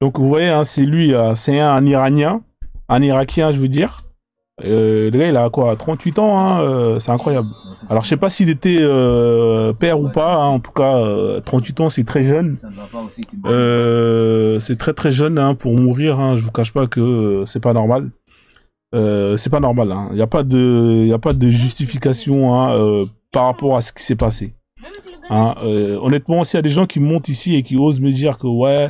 Donc vous voyez, hein, c'est lui, c'est un Iranien, un Irakien, je veux dire. Le gars, il a quoi, 38 ans, hein, c'est incroyable. Alors je sais pas s'il était père ou pas, hein, en tout cas, 38 ans, c'est très jeune. C'est très très jeune hein, pour mourir, hein, je vous cache pas que c'est pas normal. C'est pas normal, hein. Y a pas de justification hein, par rapport à ce qui s'est passé. Hein. Honnêtement, s'il y a des gens qui montent ici et qui osent me dire que ouais,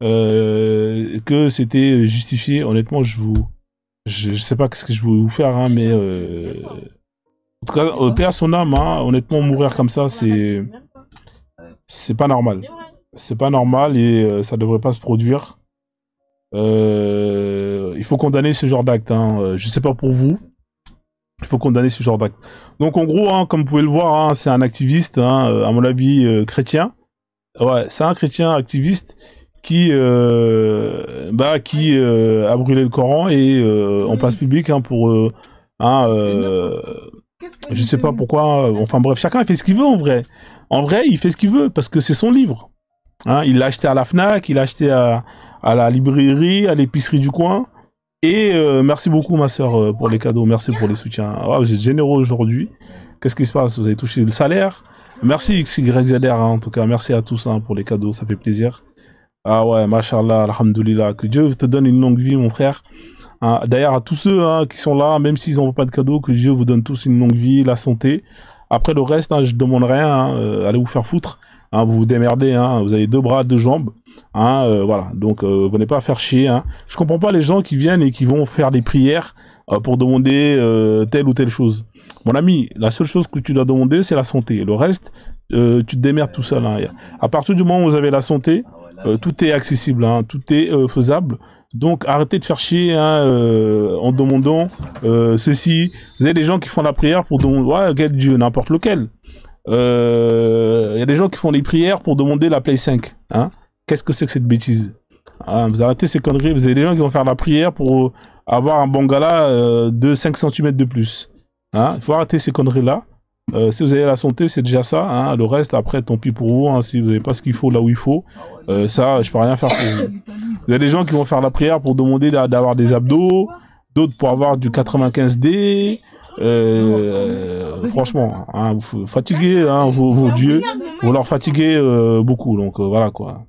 que c'était justifié, honnêtement, je sais pas ce que je vais vous faire, hein, mais en tout cas, paix à son âme, hein, honnêtement, mourir comme ça, c'est pas normal. C'est pas normal et ça devrait pas se produire. Il faut condamner ce genre d'acte. Hein. Je sais pas pour vous, il faut condamner ce genre d'acte. Donc en gros, hein, comme vous pouvez le voir, hein, c'est un activiste, hein, à mon avis chrétien. Ouais, c'est un chrétien activiste qui a brûlé le Coran et en place publique hein, pour hein, je sais pas pourquoi. Enfin bref, chacun fait ce qu'il veut en vrai. En vrai, il fait ce qu'il veut parce que c'est son livre. Hein, il l'a acheté à la Fnac, il l'a acheté à la librairie, à l'épicerie du coin. Et merci beaucoup ma sœur pour les cadeaux, merci pour les soutiens. Ah, vous êtes généreux aujourd'hui. Qu'est-ce qui se passe? Vous avez touché le salaire? Merci XYZR hein, en tout cas, merci à tous hein, pour les cadeaux, ça fait plaisir. Ah ouais, machallah, alhamdoulilah, que Dieu te donne une longue vie mon frère. Hein, d'ailleurs à tous ceux hein, qui sont là, même s'ils n'ont pas de cadeaux, que Dieu vous donne tous une longue vie, la santé. Après le reste, hein, je demande rien, hein, allez vous faire foutre. Hein, vous vous démerdez, hein, vous avez deux bras, deux jambes. Hein, voilà, donc venez pas faire chier. Hein. Je comprends pas les gens qui viennent et qui vont faire des prières pour demander telle ou telle chose. Mon ami, la seule chose que tu dois demander, c'est la santé. Le reste, tu te démerdes tout seul. Hein. À partir du moment où vous avez la santé, tout est accessible, hein, tout est faisable. Donc arrêtez de faire chier hein, en demandant ceci. Vous avez des gens qui font la prière pour demander, ouais, quel Dieu, n'importe lequel. Il y a des gens qui font les prières pour demander la Play 5. Hein. Qu'est-ce que c'est que cette bêtise? Hein, vous arrêtez ces conneries. Vous avez des gens qui vont faire la prière pour avoir un bangala de 5 centimètres de plus. Hein. Il faut arrêter ces conneries-là. Si vous avez la santé, c'est déjà ça. Hein. Le reste, après, tant pis pour vous. Hein. Si vous n'avez pas ce qu'il faut là où il faut, ça, je peux rien faire pour vous. Vous avez des gens qui vont faire la prière pour demander d'avoir des abdos, d'autres pour avoir du 95D. Franchement, hein, vous fatiguez hein, vos dieux, vous leur fatiguez beaucoup. Donc voilà quoi.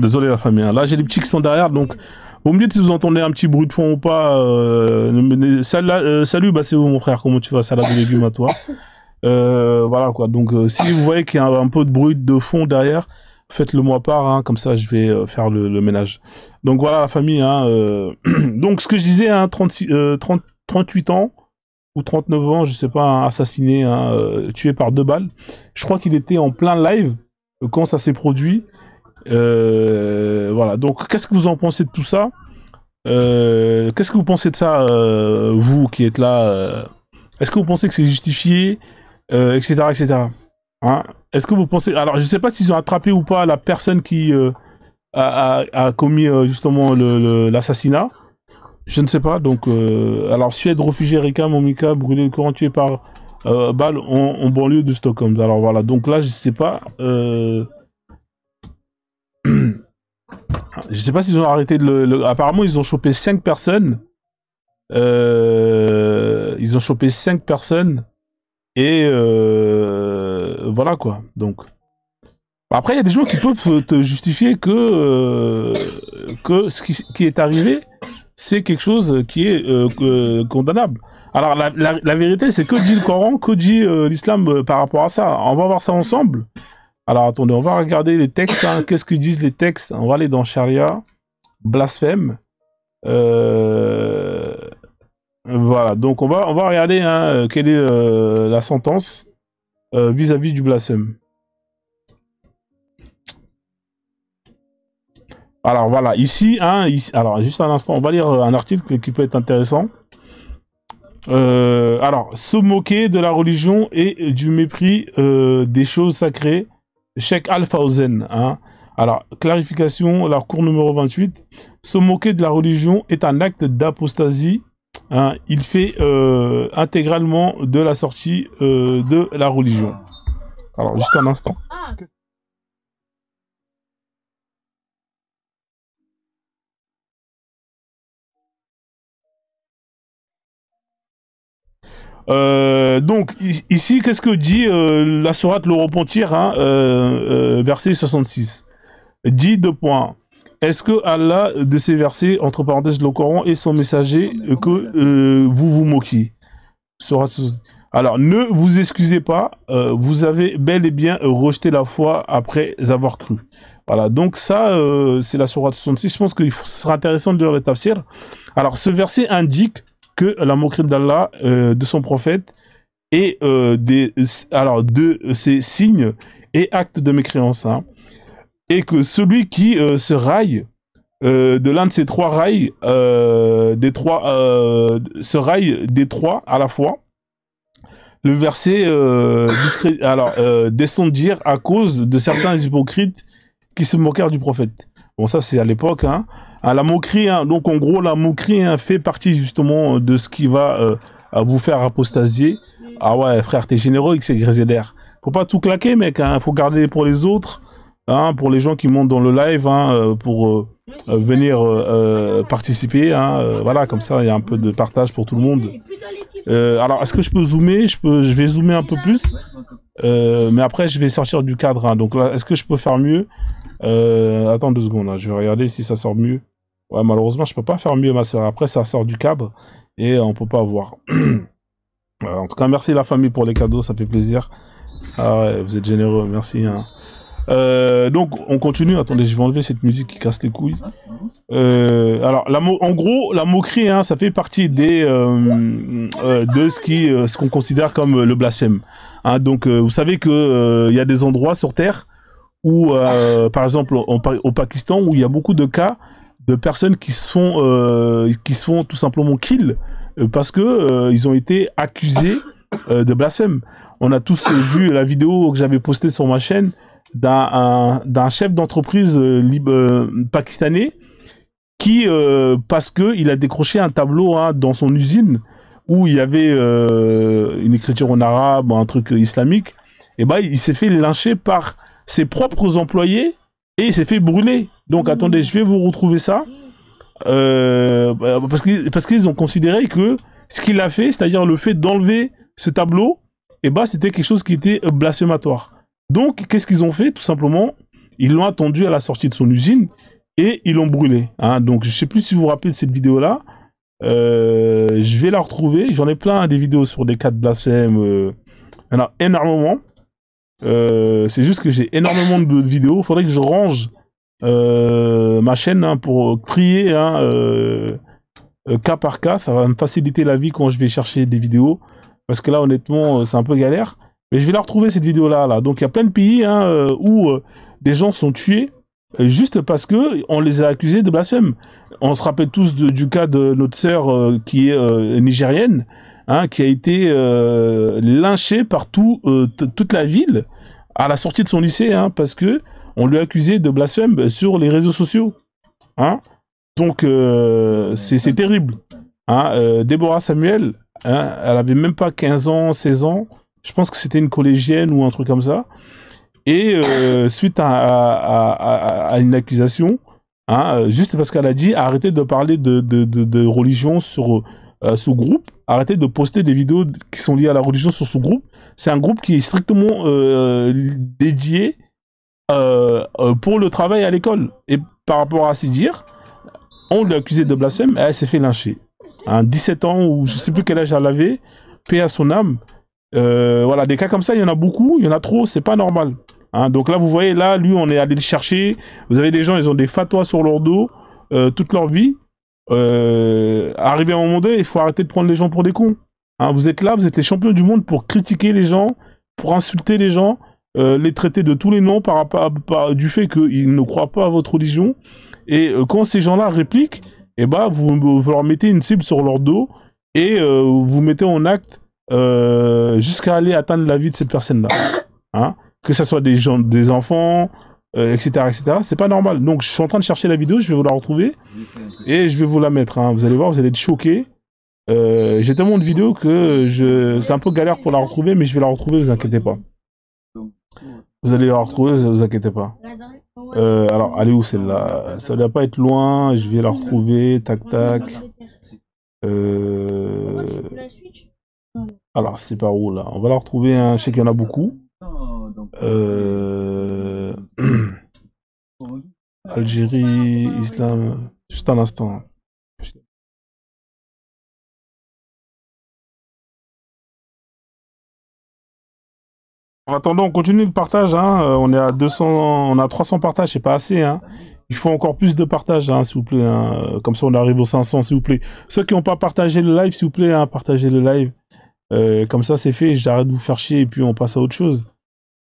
Désolé la famille. Hein. Là, j'ai des petits qui sont derrière, donc au mieux si vous entendez un petit bruit de fond ou pas. Salut, bah c'est où mon frère? Comment tu vas? Salade de légumes à toi. Voilà quoi. Donc si vous voyez qu'il y a un peu de bruit de fond derrière, faites-le moi part. Hein, comme ça, je vais faire le ménage. Donc voilà la famille. Hein, donc ce que je disais, hein, 38 ans ou 39 ans, je sais pas, hein, assassiné, hein, tué par 2 balles. Je crois qu'il était en plein live quand ça s'est produit. Voilà. Donc, qu'est-ce que vous en pensez de tout ça? Qu'est-ce que vous pensez de ça, vous qui êtes là est-ce que vous pensez que c'est justifié, etc., etc. Hein? Est-ce que vous pensez... Alors, je sais pas s'ils ont attrapé ou pas la personne qui a commis justement l'assassinat. Je ne sais pas. Donc, alors, Suède, réfugié Rika, Momika, brûlé le Coran, tué par balle en banlieue de Stockholm. Alors voilà. Donc là, je sais pas. Je sais pas s'ils ont arrêté de Apparemment, ils ont chopé 5 personnes. Ils ont chopé 5 personnes. Et voilà quoi. Donc. Après, il y a des gens qui peuvent te justifier que ce qui est arrivé, c'est quelque chose qui est condamnable. Alors, la vérité, c'est que dit le Coran, que dit l'islam par rapport à ça. On va voir ça ensemble. Alors attendez, on va regarder les textes. Hein. Qu'est-ce que disent les textes? On va aller dans Charia, blasphème. Voilà, donc on va regarder hein, quelle est la sentence vis-à-vis du blasphème. Alors voilà, ici, alors juste un instant, on va lire un article qui peut être intéressant. Alors, se moquer de la religion et du mépris des choses sacrées. Cheikh Al-Fawzen, hein. Alors, clarification, la cour numéro 28. Se moquer de la religion est un acte d'apostasie. Hein, il fait intégralement de la sortie de la religion. Alors, juste un instant. Donc, ici, qu'est-ce que dit la sourate Le Repentir, hein, verset 66. Dit deux points. Est-ce que Allah, de ces versets, entre parenthèses, le Coran et son messager, que vous vous moquiez? Alors, ne vous excusez pas, vous avez bel et bien rejeté la foi après avoir cru. Voilà, donc ça, c'est la sourate 66. Je pense qu'il sera intéressant de lire le tafsir. Alors, ce verset indique que la moquerie d'Allah, de son prophète, et de ses signes et actes de mécréance. Hein. Et que celui qui se raille de l'un de ces trois rails, se raille des trois à la fois, le verset descend dire à cause de certains hypocrites qui se moquèrent du prophète. Bon, ça c'est à l'époque. Hein. La moquerie, hein, donc en gros, la moquerie fait partie justement de ce qui va vous faire apostasier. Ah ouais, frère, t'es généreux, c'est Grézédaire. Faut pas tout claquer, mec. Hein. Faut garder pour les autres. Hein, pour les gens qui montent dans le live, hein, pour venir participer, hein, voilà, comme ça il y a un peu de partage pour tout le monde. Alors, est-ce que je peux zoomer? Je vais zoomer un peu plus, mais après je vais sortir du cadre. Hein, donc là, est-ce que je peux faire mieux? Attends 2 secondes, hein, je vais regarder si ça sort mieux. Ouais, malheureusement, je peux pas faire mieux, ma soeur. Après, ça sort du cadre et on peut pas voir. En tout cas, merci la famille pour les cadeaux, ça fait plaisir. Ah ouais, vous êtes généreux, merci. Hein. Donc on continue. Attendez, je vais enlever cette musique qui casse les couilles. Alors en gros, la moquerie, hein, ça fait partie de ce qu'on considère comme le blasphème. Hein, donc vous savez que il y a des endroits sur Terre où, par exemple au Pakistan, où il y a beaucoup de cas de personnes qui se font tout simplement kill parce que ils ont été accusés de blasphème. On a tous vu la vidéo que j'avais postée sur ma chaîne d'un chef d'entreprise pakistanais qui, parce que il a décroché un tableau, hein, dans son usine où il y avait une écriture en arabe, un truc islamique, et ben il s'est fait lyncher par ses propres employés et il s'est fait brûler. Donc attendez, je vais vous retrouver ça parce qu'ils ont considéré que ce qu'il a fait, c'est-à-dire le fait d'enlever ce tableau, et ben c'était quelque chose qui était blasphématoire. Donc, qu'est-ce qu'ils ont fait? Tout simplement, ils l'ont attendu à la sortie de son usine et ils l'ont brûlé. Hein. Donc, je ne sais plus si vous vous rappelez de cette vidéo-là. Je vais la retrouver. J'en ai plein des vidéos sur des cas de blasphème. Il y en a énormément. C'est juste que j'ai énormément de vidéos. Il faudrait que je range ma chaîne, hein, pour trier, hein, cas par cas. Ça va me faciliter la vie quand je vais chercher des vidéos. Parce que là, honnêtement, c'est un peu galère. Mais je vais la retrouver, cette vidéo-là. Là. Donc, il y a plein de pays, hein, où des gens sont tués juste parce que on les a accusés de blasphème. On se rappelle tous du cas de notre sœur qui est nigérienne, hein, qui a été lynchée par toute la ville à la sortie de son lycée, hein, parce que on lui a accusé de blasphème sur les réseaux sociaux. Hein. Donc, c'est terrible. Hein. Déborah Samuel, hein, elle avait même pas 15 ans, 16 ans. Je pense que c'était une collégienne ou un truc comme ça. Et suite à une accusation, hein, juste parce qu'elle a dit arrêtez de parler de religion sur ce groupe, arrêtez de poster des vidéos qui sont liées à la religion sur ce groupe. C'est un groupe qui est strictement dédié pour le travail à l'école. Et par rapport à Sidir, on l'a accusé de blasphème et elle s'est fait lyncher. Hein, 17 ans ou je sais plus quel âge elle avait, paix à son âme. Voilà, des cas comme ça, il y en a beaucoup, il y en a trop, c'est pas normal. Hein, donc là, vous voyez, là, lui, on est allé le chercher. Vous avez des gens, ils ont des fatwas sur leur dos toute leur vie. Arrivé à un moment donné, il faut arrêter de prendre les gens pour des cons. Hein, vous êtes là, vous êtes les champions du monde pour critiquer les gens, pour insulter les gens, les traiter de tous les noms par rapport du fait qu'ils ne croient pas à votre religion. Et quand ces gens-là répliquent, eh ben, vous leur mettez une cible sur leur dos et vous mettez en acte jusqu'à aller atteindre la vie de cette personne-là. Hein, que ce soit des gens, des enfants, etc., etc. C'est pas normal. Donc, je suis en train de chercher la vidéo, je vais vous la retrouver et je vais vous la mettre. Hein. Vous allez voir, vous allez être choqués. J'ai tellement de vidéos que c'est un peu galère pour la retrouver, mais je vais la retrouver, vous inquiétez pas. Vous allez la retrouver, vous inquiétez pas. Alors, allez où celle-là? Ça doit pas être loin, je vais la retrouver, tac tac. Alors, c'est par où là? On va la retrouver, hein. Je sais qu'il y en a beaucoup. Algérie, Islam, juste un instant. En attendant, on continue le partage, hein. On est à 200, on a 300 partages, c'est pas assez, hein. Il faut encore plus de partage, hein, s'il vous plaît, hein. Comme ça, on arrive aux 500, s'il vous plaît. Ceux qui n'ont pas partagé le live, s'il vous plaît, hein, partagez le live. Comme ça, c'est fait, j'arrête de vous faire chier et puis on passe à autre chose.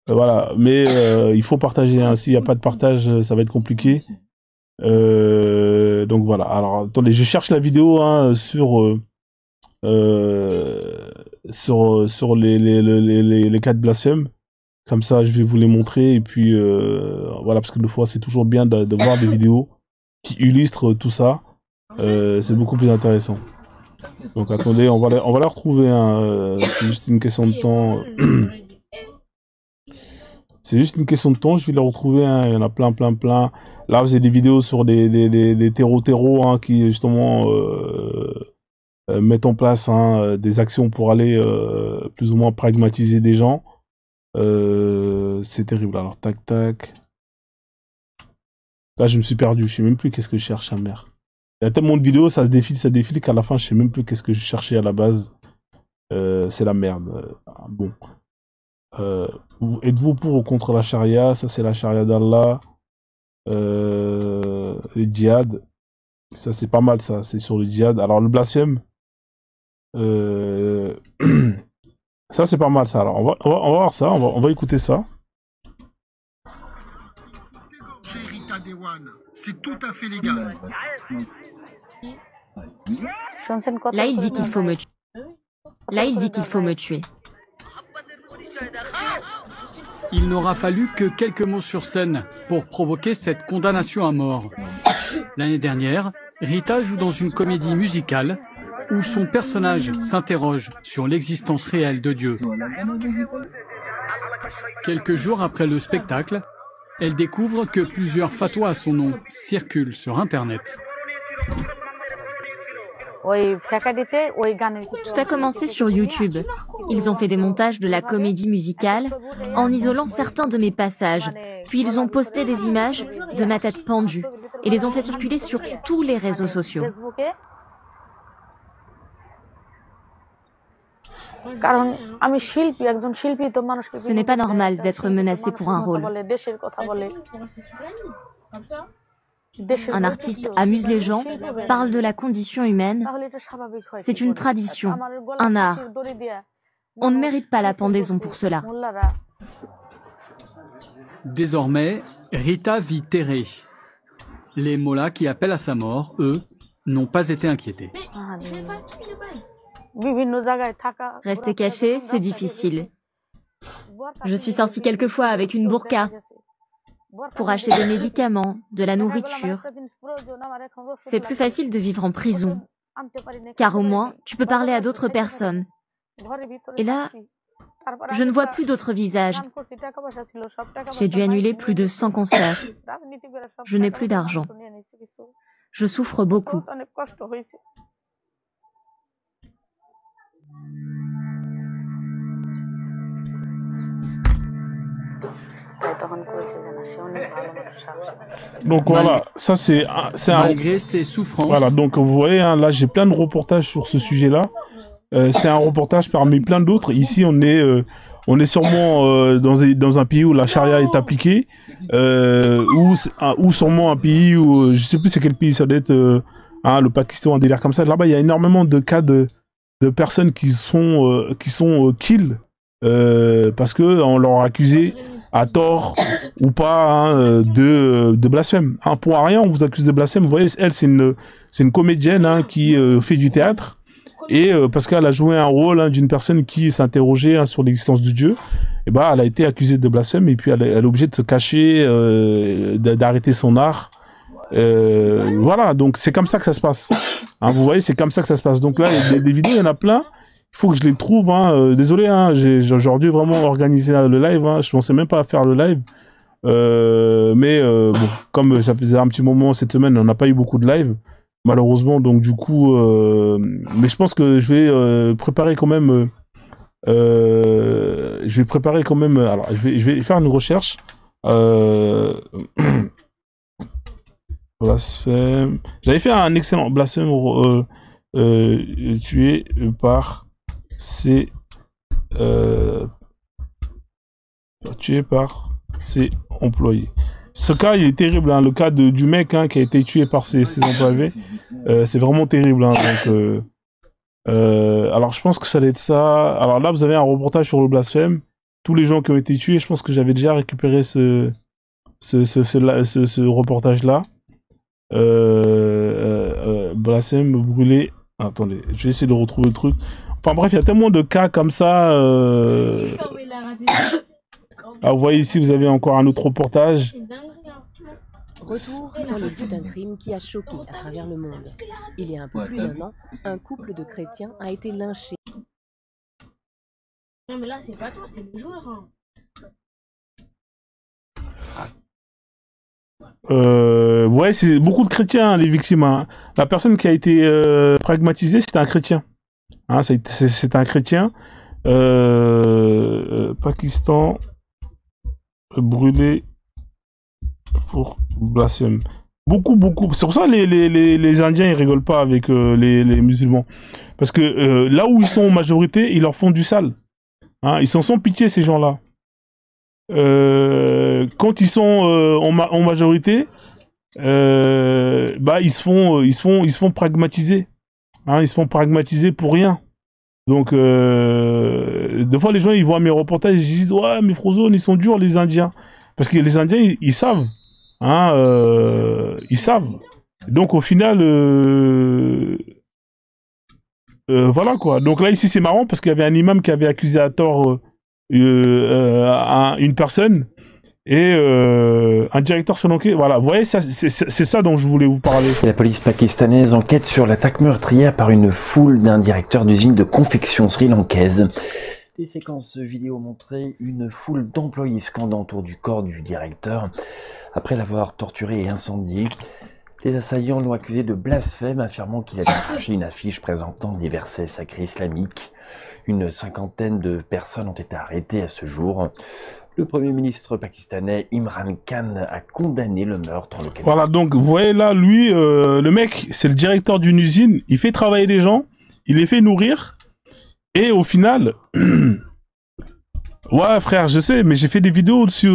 Voilà, mais il faut partager, hein. S'il n'y a pas de partage, ça va être compliqué. Donc voilà, alors attendez, je cherche la vidéo, hein, sur les cas de blasphème. Comme ça, je vais vous les montrer. Et puis, voilà, parce que des fois, c'est toujours bien de voir des vidéos qui illustrent tout ça. C'est beaucoup plus intéressant. Donc, attendez, on va la retrouver. Hein. C'est juste une question de temps. C'est juste une question de temps. Je vais la retrouver. Hein. Il y en a plein, plein, plein. Là, vous avez des vidéos sur des terreaux, hein, qui, justement... mettre en place, hein, des actions pour aller plus ou moins pragmatiser des gens. C'est terrible. Alors, tac, tac. Là, je me suis perdu. Je sais même plus qu'est-ce que je cherche, hein, merde. Il y a tellement de vidéos, ça se défile qu'à la fin, je sais même plus qu'est-ce que je cherchais à la base. C'est la merde. Bon. Êtes-vous pour ou contre la charia? Ça, c'est la charia d'Allah. Les djihad. Ça, c'est pas mal, ça. C'est sur le djihad. Alors, le blasphème. Ça c'est pas mal ça. Alors on va voir ça, on va écouter ça. C'est tout à fait légal. Là il dit qu'il faut me tuer. Là il dit qu'il faut me tuer. Il n'aura fallu que quelques mots sur scène pour provoquer cette condamnation à mort. L'année dernière, Rita joue dans une comédie musicale où son personnage s'interroge sur l'existence réelle de Dieu. Quelques jours après le spectacle, elle découvre que plusieurs fatwas à son nom circulent sur Internet. Tout a commencé sur YouTube. Ils ont fait des montages de la comédie musicale en isolant certains de mes passages. Puis ils ont posté des images de ma tête pendue et les ont fait circuler sur tous les réseaux sociaux. Ce n'est pas normal d'être menacé pour un rôle. Un artiste amuse les gens, parle de la condition humaine. C'est une tradition, un art. On ne mérite pas la pendaison pour cela. Désormais, Rita vit terrée. Les mollahs qui appellent à sa mort, eux, n'ont pas été inquiétés. Rester caché, c'est difficile. Je suis sortie quelques fois avec une burqa pour acheter des médicaments, de la nourriture. C'est plus facile de vivre en prison, car au moins, tu peux parler à d'autres personnes. Et là, je ne vois plus d'autres visages. J'ai dû annuler plus de 100 concerts. Je n'ai plus d'argent. Je souffre beaucoup. Donc voilà, ça c'est malgré ses souffrances. Voilà, donc vous voyez, hein, là j'ai plein de reportages sur ce sujet-là. C'est un reportage parmi plein d'autres. Ici on est sûrement dans un pays où la charia est appliquée, ou sûrement un pays où je sais plus c'est quel pays, ça doit être le Pakistan, un délire comme ça. Là-bas il y a énormément de cas de personnes qui sont kill parce que on leur a accusé à tort ou pas, hein, de blasphème. Hein, pour rien, on vous accuse de blasphème. Vous voyez, elle, c'est une comédienne, hein, qui fait du théâtre. Et parce qu'elle a joué un rôle, hein, d'une personne qui s'interrogeait, hein, sur l'existence de Dieu. et bah elle a été accusée de blasphème et puis elle est obligée de se cacher, d'arrêter son art. Voilà, donc c'est comme ça que ça se passe. Hein, vous voyez, c'est comme ça que ça se passe. Donc là, des vidéos, il y en a plein. Il faut que je les trouve. Hein. Désolé, hein, j'aurais dû vraiment organiser le live. Hein. Je pensais même pas à faire le live. Mais bon, comme ça faisait un petit moment cette semaine, on n'a pas eu beaucoup de live, malheureusement. Donc du coup, mais je pense que je vais préparer quand même. Je vais préparer quand même. Alors, je vais faire une recherche. Blasphème. J'avais fait un excellent blasphème tué par ses employés. Ce cas, il est terrible. Hein, le cas du mec hein, qui a été tué par ses employés, c'est vraiment terrible. Hein, donc, alors, je pense que ça doit être ça. Alors là, vous avez un reportage sur le blasphème. Tous les gens qui ont été tués, je pense que j'avais déjà récupéré ce reportage-là. Blasphème brûlé. Attendez, je vais essayer de retrouver le truc. Enfin bref, il y a tellement de cas comme ça. Ah, vous voyez ici, vous avez encore un autre reportage. Retour sur les lieux d'un crime qui a choqué à travers le monde. Il y a un peu plus d'1 an, un couple de chrétiens a été lynché. Non mais là c'est pas toi, c'est le joueur. Hein. Ouais, c'est beaucoup de chrétiens, hein, les victimes. Hein. La personne qui a été pragmatisée, c'était un chrétien. Hein, c'est un chrétien. Pakistan brûlé pour blasphème. Beaucoup. C'est pour ça que les Indiens, ils rigolent pas avec les musulmans. Parce que là où ils sont en majorité, ils leur font du sale. Hein, ils sont sans pitié, ces gens-là. Quand ils sont en majorité, bah ils se font pragmatiser. Hein, ils se font pragmatiser pour rien. Donc des fois les gens ils voient mes reportages, ils disent ouais mais Frozone ils sont durs les Indiens parce que les Indiens ils savent. Hein, ils savent. Donc au final voilà quoi. Donc là ici c'est marrant parce qu'il y avait un imam qui avait accusé à tort une personne et un directeur sonanké. Voilà, vous voyez, c'est ça dont je voulais vous parler. La police pakistanaise enquête sur l'attaque meurtrière par une foule d'un directeur d'usine de confection sri-lankaise. Des séquences vidéo montraient une foule d'employés scandant autour du corps du directeur. Après l'avoir torturé et incendié, les assaillants l'ont accusé de blasphème, affirmant qu'il avait arraché une affiche présentant des versets sacrés islamiques. Une cinquantaine de personnes ont été arrêtées à ce jour. Le Premier ministre pakistanais Imran Khan a condamné le meurtre local. Voilà, donc vous voyez là, lui, le mec, c'est le directeur d'une usine, il fait travailler des gens, il les fait nourrir, et au final... Ouais frère, je sais, mais j'ai fait des vidéos dessus,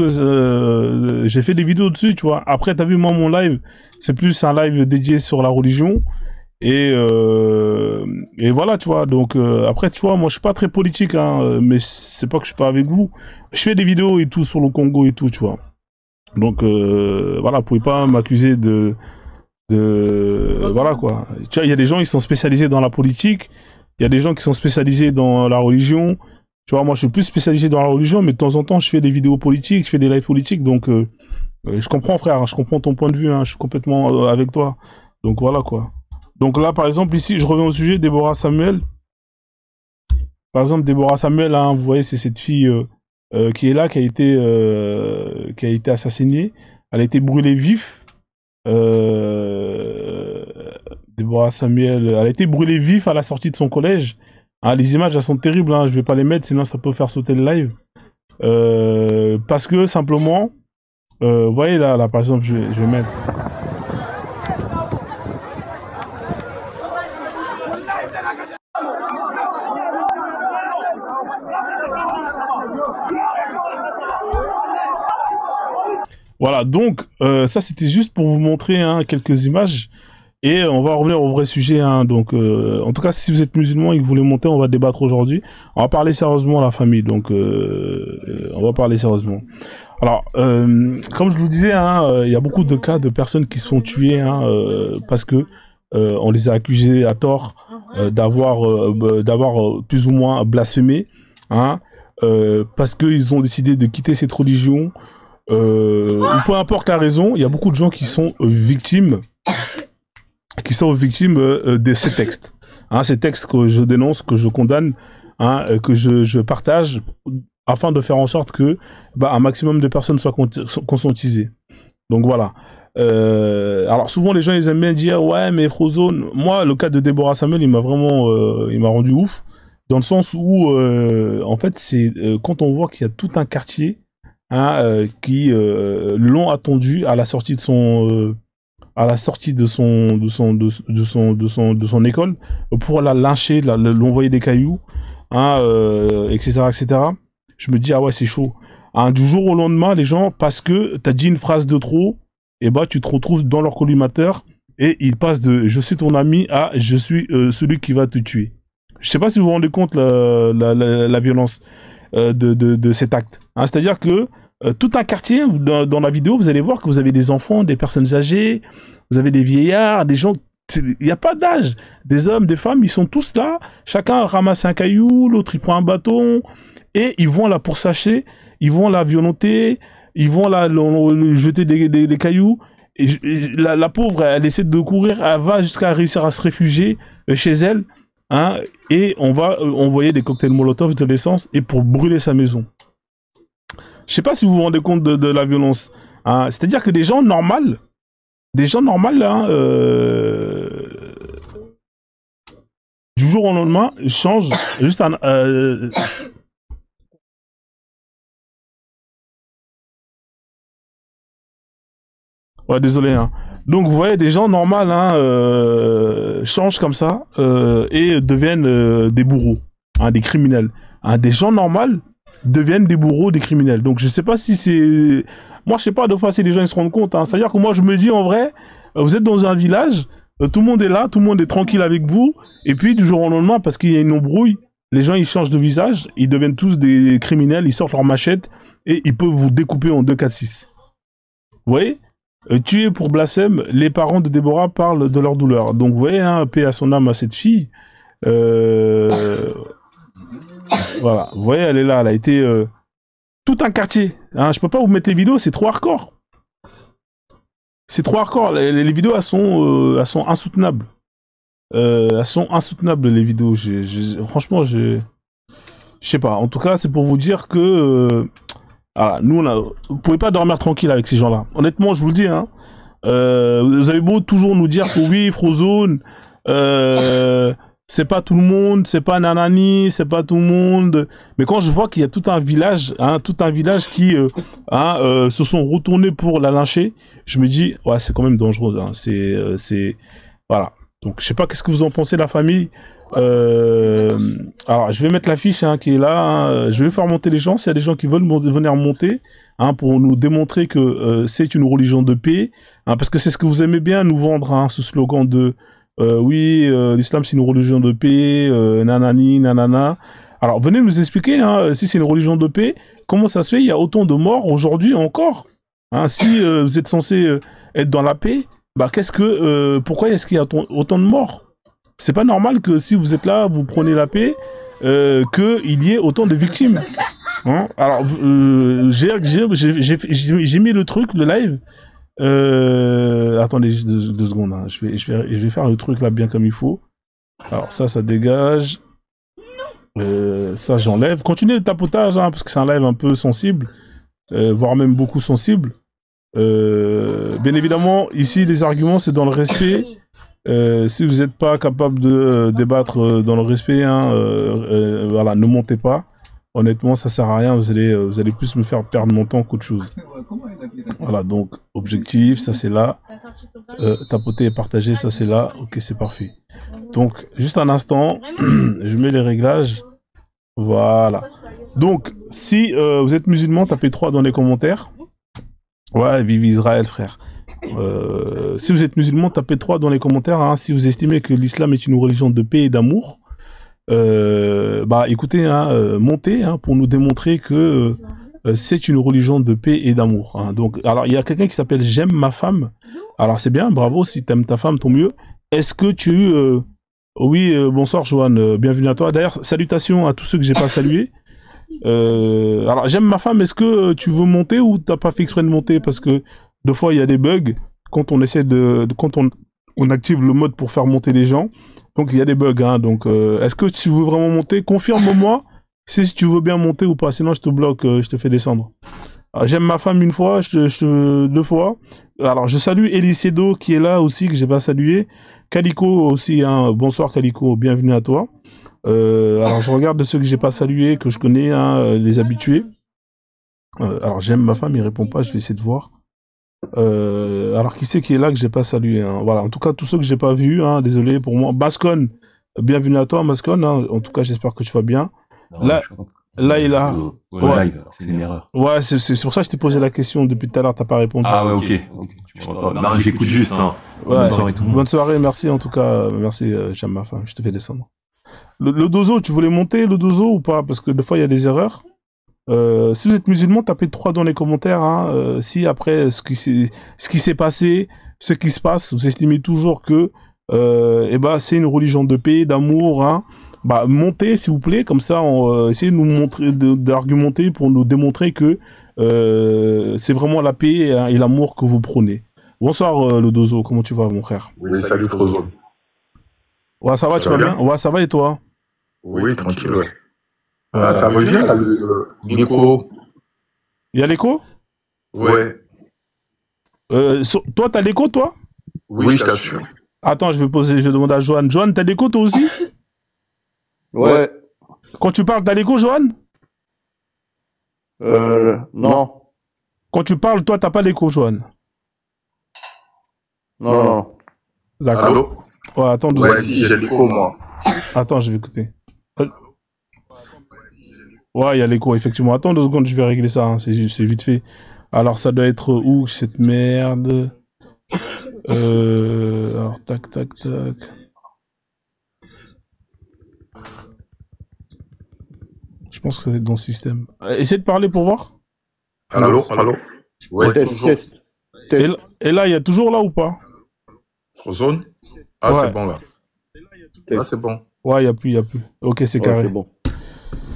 tu vois. Après, t'as vu, moi, mon live, c'est plus un live dédié sur la religion. Et voilà, tu vois. Donc, après, tu vois, moi, je suis pas très politique, hein, mais c'est pas que je suis pas avec vous. Je fais des vidéos et tout sur le Congo et tout, tu vois. Donc, voilà, vous pouvez pas m'accuser de... Voilà, quoi. Tu vois, il y a des gens, ils sont spécialisés dans la politique. Il y a des gens qui sont spécialisés dans la religion. Tu vois, moi, je suis plus spécialisé dans la religion, mais de temps en temps, je fais des vidéos politiques, je fais des lives politiques, donc je comprends, frère, hein, je comprends ton point de vue, hein, je suis complètement avec toi. Donc voilà, quoi. Donc là, par exemple, ici, je reviens au sujet, Déborah Samuel. Par exemple, Déborah Samuel, hein, vous voyez, c'est cette fille qui est là, qui a été assassinée. Elle a été brûlée vif. Déborah Samuel, elle a été brûlée vif à la sortie de son collège. Ah, les images, elles sont terribles, hein. Je vais pas les mettre, sinon ça peut faire sauter le live. Parce que, simplement, vous voyez là, par exemple, je vais mettre... Voilà, donc, ça c'était juste pour vous montrer hein, quelques images. Et on va revenir au vrai sujet. Hein. Donc, en tout cas, si vous êtes musulman et que vous voulez monter, on va débattre aujourd'hui. On va parler sérieusement à la famille. Donc, on va parler sérieusement. Alors, comme je vous disais, hein, y a beaucoup de cas de personnes qui se font tuer hein, parce que on les a accusés à tort d'avoir plus ou moins blasphémé. Hein. parce qu'ils ont décidé de quitter cette religion, ou peu importe la raison, il y a beaucoup de gens qui sont victimes de ces textes. Hein, ces textes que je dénonce, que je condamne, hein, que je partage, afin de faire en sorte que un maximum de personnes soient conscientisées. Donc voilà. Alors souvent les gens ils aiment bien dire ouais mais Frozone, moi le cas de Deborah Samuel il m'a vraiment il m'a rendu ouf dans le sens où en fait c'est quand on voit qu'il y a tout un quartier hein, qui l'ont attendu à la sortie de son école pour la lyncher, l'envoyer des cailloux hein, etc. Je me dis ah ouais c'est chaud hein, du jour au lendemain les gens parce que t'as dit une phrase de trop et tu te retrouves dans leur collimateur et ils passent de je suis ton ami à je suis celui qui va te tuer. Je sais pas si vous vous rendez compte la violence de cet acte. Hein, c'est-à-dire que tout un quartier, dans la vidéo, vous allez voir que vous avez des enfants, des personnes âgées, vous avez des vieillards, des gens, il n'y a pas d'âge. Des hommes, des femmes, ils sont tous là, chacun ramasse un caillou, l'autre il prend un bâton et ils vont la pourchasser, ils vont la violenter, ils vont lui jeter des cailloux. Et la pauvre, elle essaie de courir, elle va jusqu'à réussir à se réfugier chez elle. Hein, et on va envoyer des cocktails Molotov, de l'essence, et pour brûler sa maison. Je sais pas si vous vous rendez compte de la violence. Hein. C'est-à-dire que des gens normaux, hein, du jour au lendemain, changent juste un... Ouais, désolé. Hein. Donc, vous voyez, des gens normaux hein, changent comme ça et deviennent des bourreaux, hein, des criminels. Hein, des gens normaux deviennent des bourreaux, des criminels. Donc, je sais pas si c'est... Moi, je sais pas de fois si les gens ils se rendent compte. Hein. C'est-à-dire que moi, je me dis, en vrai, vous êtes dans un village, tout le monde est là, tout le monde est tranquille avec vous, et puis, du jour au lendemain, parce qu'il y a une embrouille, les gens, ils changent de visage, ils deviennent tous des criminels, ils sortent leur machette, et ils peuvent vous découper en 2, 4, 6. Vous voyez ? Tué pour blasphème, les parents de Déborah parlent de leur douleur. Donc, vous voyez, hein, paix à son âme à cette fille. Voilà, vous voyez, elle est là, elle a été... tout un quartier. Hein, je peux pas vous mettre les vidéos, c'est trop hardcore. C'est trop hardcore. Les vidéos, elles sont insoutenables. Elles sont insoutenables, les vidéos. Franchement, je sais pas. En tout cas, c'est pour vous dire que... voilà, nous, vous pouvez pas dormir tranquille avec ces gens-là. Honnêtement, je vous le dis. Hein, vous avez beau toujours nous dire que oui, Frozone, c'est pas tout le monde, c'est pas nanani, c'est pas tout le monde. Mais quand je vois qu'il y a tout un village qui se sont retournés pour la lyncher, je me dis, ouais, c'est quand même dangereux. Hein. Voilà. Donc, je sais pas, qu'est-ce que vous en pensez, la famille. Alors, je vais mettre l'affiche hein, qui est là. Hein. Je vais faire monter les gens. S'il y a des gens qui veulent venir monter hein, pour nous démontrer que c'est une religion de paix. Hein, parce que c'est ce que vous aimez bien nous vendre, hein, ce slogan de oui, l'islam c'est une religion de paix, nanani, nanana. Alors, venez nous expliquer hein, si c'est une religion de paix, comment ça se fait, il y a autant de morts aujourd'hui encore. Hein, si vous êtes censé être dans la paix, pourquoi est-ce qu'il y a autant de morts? C'est pas normal que si vous êtes là, vous prenez la paix, qu'il y ait autant de victimes. Hein? Alors, j'ai mis le truc, le live. Attendez juste deux secondes. Hein. Je vais faire le truc là bien comme il faut. Alors ça dégage. Ça j'enlève. Continuez le tapotage hein, parce que c'est un live un peu sensible, voire même beaucoup sensible. Bien évidemment, ici les arguments c'est dans le respect. Si vous n'êtes pas capable de débattre dans le respect, hein, voilà, ne montez pas. Honnêtement, ça sert à rien. Vous allez plus me faire perdre mon temps qu'autre chose. Voilà, donc objectif, ça c'est là. Tapoter et partager, ça c'est là. Ok, c'est parfait. Donc, juste un instant, je mets les réglages. Voilà. Donc, si vous êtes musulman, tapez 3 dans les commentaires. Ouais, vive Israël, frère. Si vous êtes musulman, tapez 3 dans les commentaires. Hein, si vous estimez que l'islam est une religion de paix et d'amour, écoutez, hein, montez hein, pour nous démontrer que c'est une religion de paix et d'amour. Hein. Donc, alors, il y a quelqu'un qui s'appelle J'aime ma femme. Alors, c'est bien, bravo, si t'aimes ta femme, tant mieux. Est-ce que tu... oui, bonsoir, Joanne, bienvenue à toi. D'ailleurs, salutations à tous ceux que j'ai pas salués. Alors, j'aime ma femme. Est-ce que tu veux monter ou t'as pas fait exprès de monter? Parce que deux fois, il y a des bugs quand on essaie quand on active le mode pour faire monter les gens. Donc, il y a des bugs, hein. Donc, est-ce que tu veux vraiment monter? Confirme-moi si tu veux bien monter ou pas. Sinon, je te bloque, je te fais descendre. Alors, j'aime ma femme une fois, deux fois. Alors, je salue Elicedo qui est là aussi, que j'ai pas salué. Calico aussi, hein. Bonsoir Calico, bienvenue à toi. Alors, je regarde de ceux que j'ai pas salués, que je connais, hein, les habitués. Alors, j'aime ma femme, il répond pas, je vais essayer de voir. Alors, qui c'est qui est là que j'ai pas salué, hein. Voilà, en tout cas, tous ceux que j'ai pas vus, hein, désolé pour moi. Bascon, bienvenue à toi, Bascon, hein. En tout cas, j'espère que tu vas bien. Là, il a... Ouais, c'est une erreur. Ouais, c'est pour ça que je t'ai posé la question depuis tout à l'heure, t'as pas répondu. Ah ouais, ok. Non, j'écoute juste, hein. Ouais, bonne soirée tout le monde. Bonne soirée, merci en tout cas, merci, j'aime ma femme, je te fais descendre. Le dozo, tu voulais monter le dozo ou pas? Parce que des fois, il y a des erreurs. Si vous êtes musulman, tapez 3 dans les commentaires, hein. Si après, ce qui s'est passé, ce qui se passe, vous estimez toujours que c'est une religion de paix, d'amour, hein. Bah, montez, s'il vous plaît, comme ça, essayez de nous montrer, d'argumenter pour nous démontrer que c'est vraiment la paix et l'amour que vous prônez. Bonsoir, le dozo, comment tu vas, mon frère? Oui, salut Frozone. Ouais, ça va, tu vas bien? Ouais, ça va et toi? Oui, tranquille, ouais. Ça revient, là, l'écho. Il y a l'écho? Ouais. Toi, t'as l'écho, toi? Oui, je t'assure. Attends, je vais demander à Johan. Johan, t'as l'écho, toi aussi? Ouais. Quand tu parles, t'as l'écho, Johan? Non. Quand tu parles, toi, t'as pas l'écho, Johan? Non. D'accord. Allô? Ouais, attends. Ouais, si, j'ai l'écho, moi. Attends, je vais écouter. Ouais, il y a l'écho, effectivement. Attends 2 secondes, je vais régler ça, hein. C'est vite fait. Alors, ça doit être où, cette merde? Alors, tac. Je pense que c'est dans le système. Essaye de parler pour voir. Allô? Ouais, toujours. Et là, il y a toujours là ou pas? Frozone? Ah, ouais. C'est bon, là. Là, c'est bon. Ouais, il n'y a plus. Ok, c'est carré. C'est bon.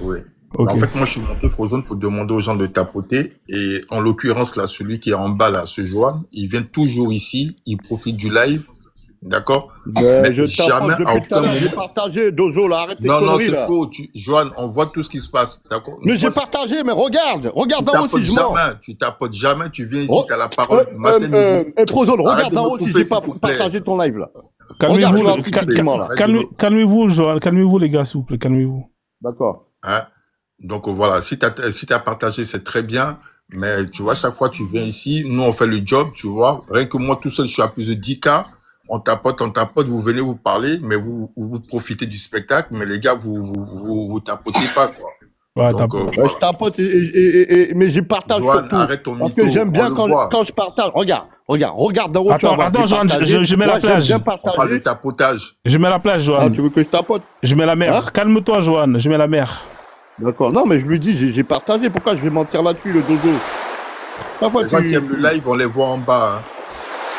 Oui. Okay. En fait, moi, je suis monté Frozone pour demander aux gens de tapoter. Et en l'occurrence, là, celui qui est en bas, là, ce Johan, il vient toujours ici, il profite du live. D'accord? Mais jamais à aucun moment. J'ai partagé, Dozo, là, arrête tes conneries, non, c'est faux. Johan, on voit tout ce qui se passe. D'accord? Mais j'ai partagé, mais regarde d'en haut si je mens. Tu tapotes jamais, tu viens ici, tu as la parole. Frozone, regarde d'en haut si j'ai pas partagé ton live, là. Calmez-vous, Johan, calmez-vous, les gars, s'il vous plaît, calmez-vous. D'accord. Hein? Donc voilà, si t'as partagé, c'est très bien. Mais tu vois, chaque fois tu viens ici, nous on fait le job, tu vois. Rien que moi tout seul, je suis à plus de 10K. On tapote, vous venez vous parler, mais vous profitez du spectacle. Mais les gars, vous tapotez pas, quoi. Ouais, donc, je tapote, mais j'ai partagé surtout. Arrête ton parce que j'aime bien quand je partage. Regarde d'en haut. Attends, Johan, je mets la plage. On parle de tapotage. Je mets la plage, Johan. Ah, tu veux que je tapote? Je mets la mer. Hein? Calme-toi, Johan, je mets la mer. D'accord, non, mais je lui dis, j'ai partagé. Pourquoi je vais mentir là-dessus, le dodo? Les gens qui aiment le live, on les voit en bas. Hein.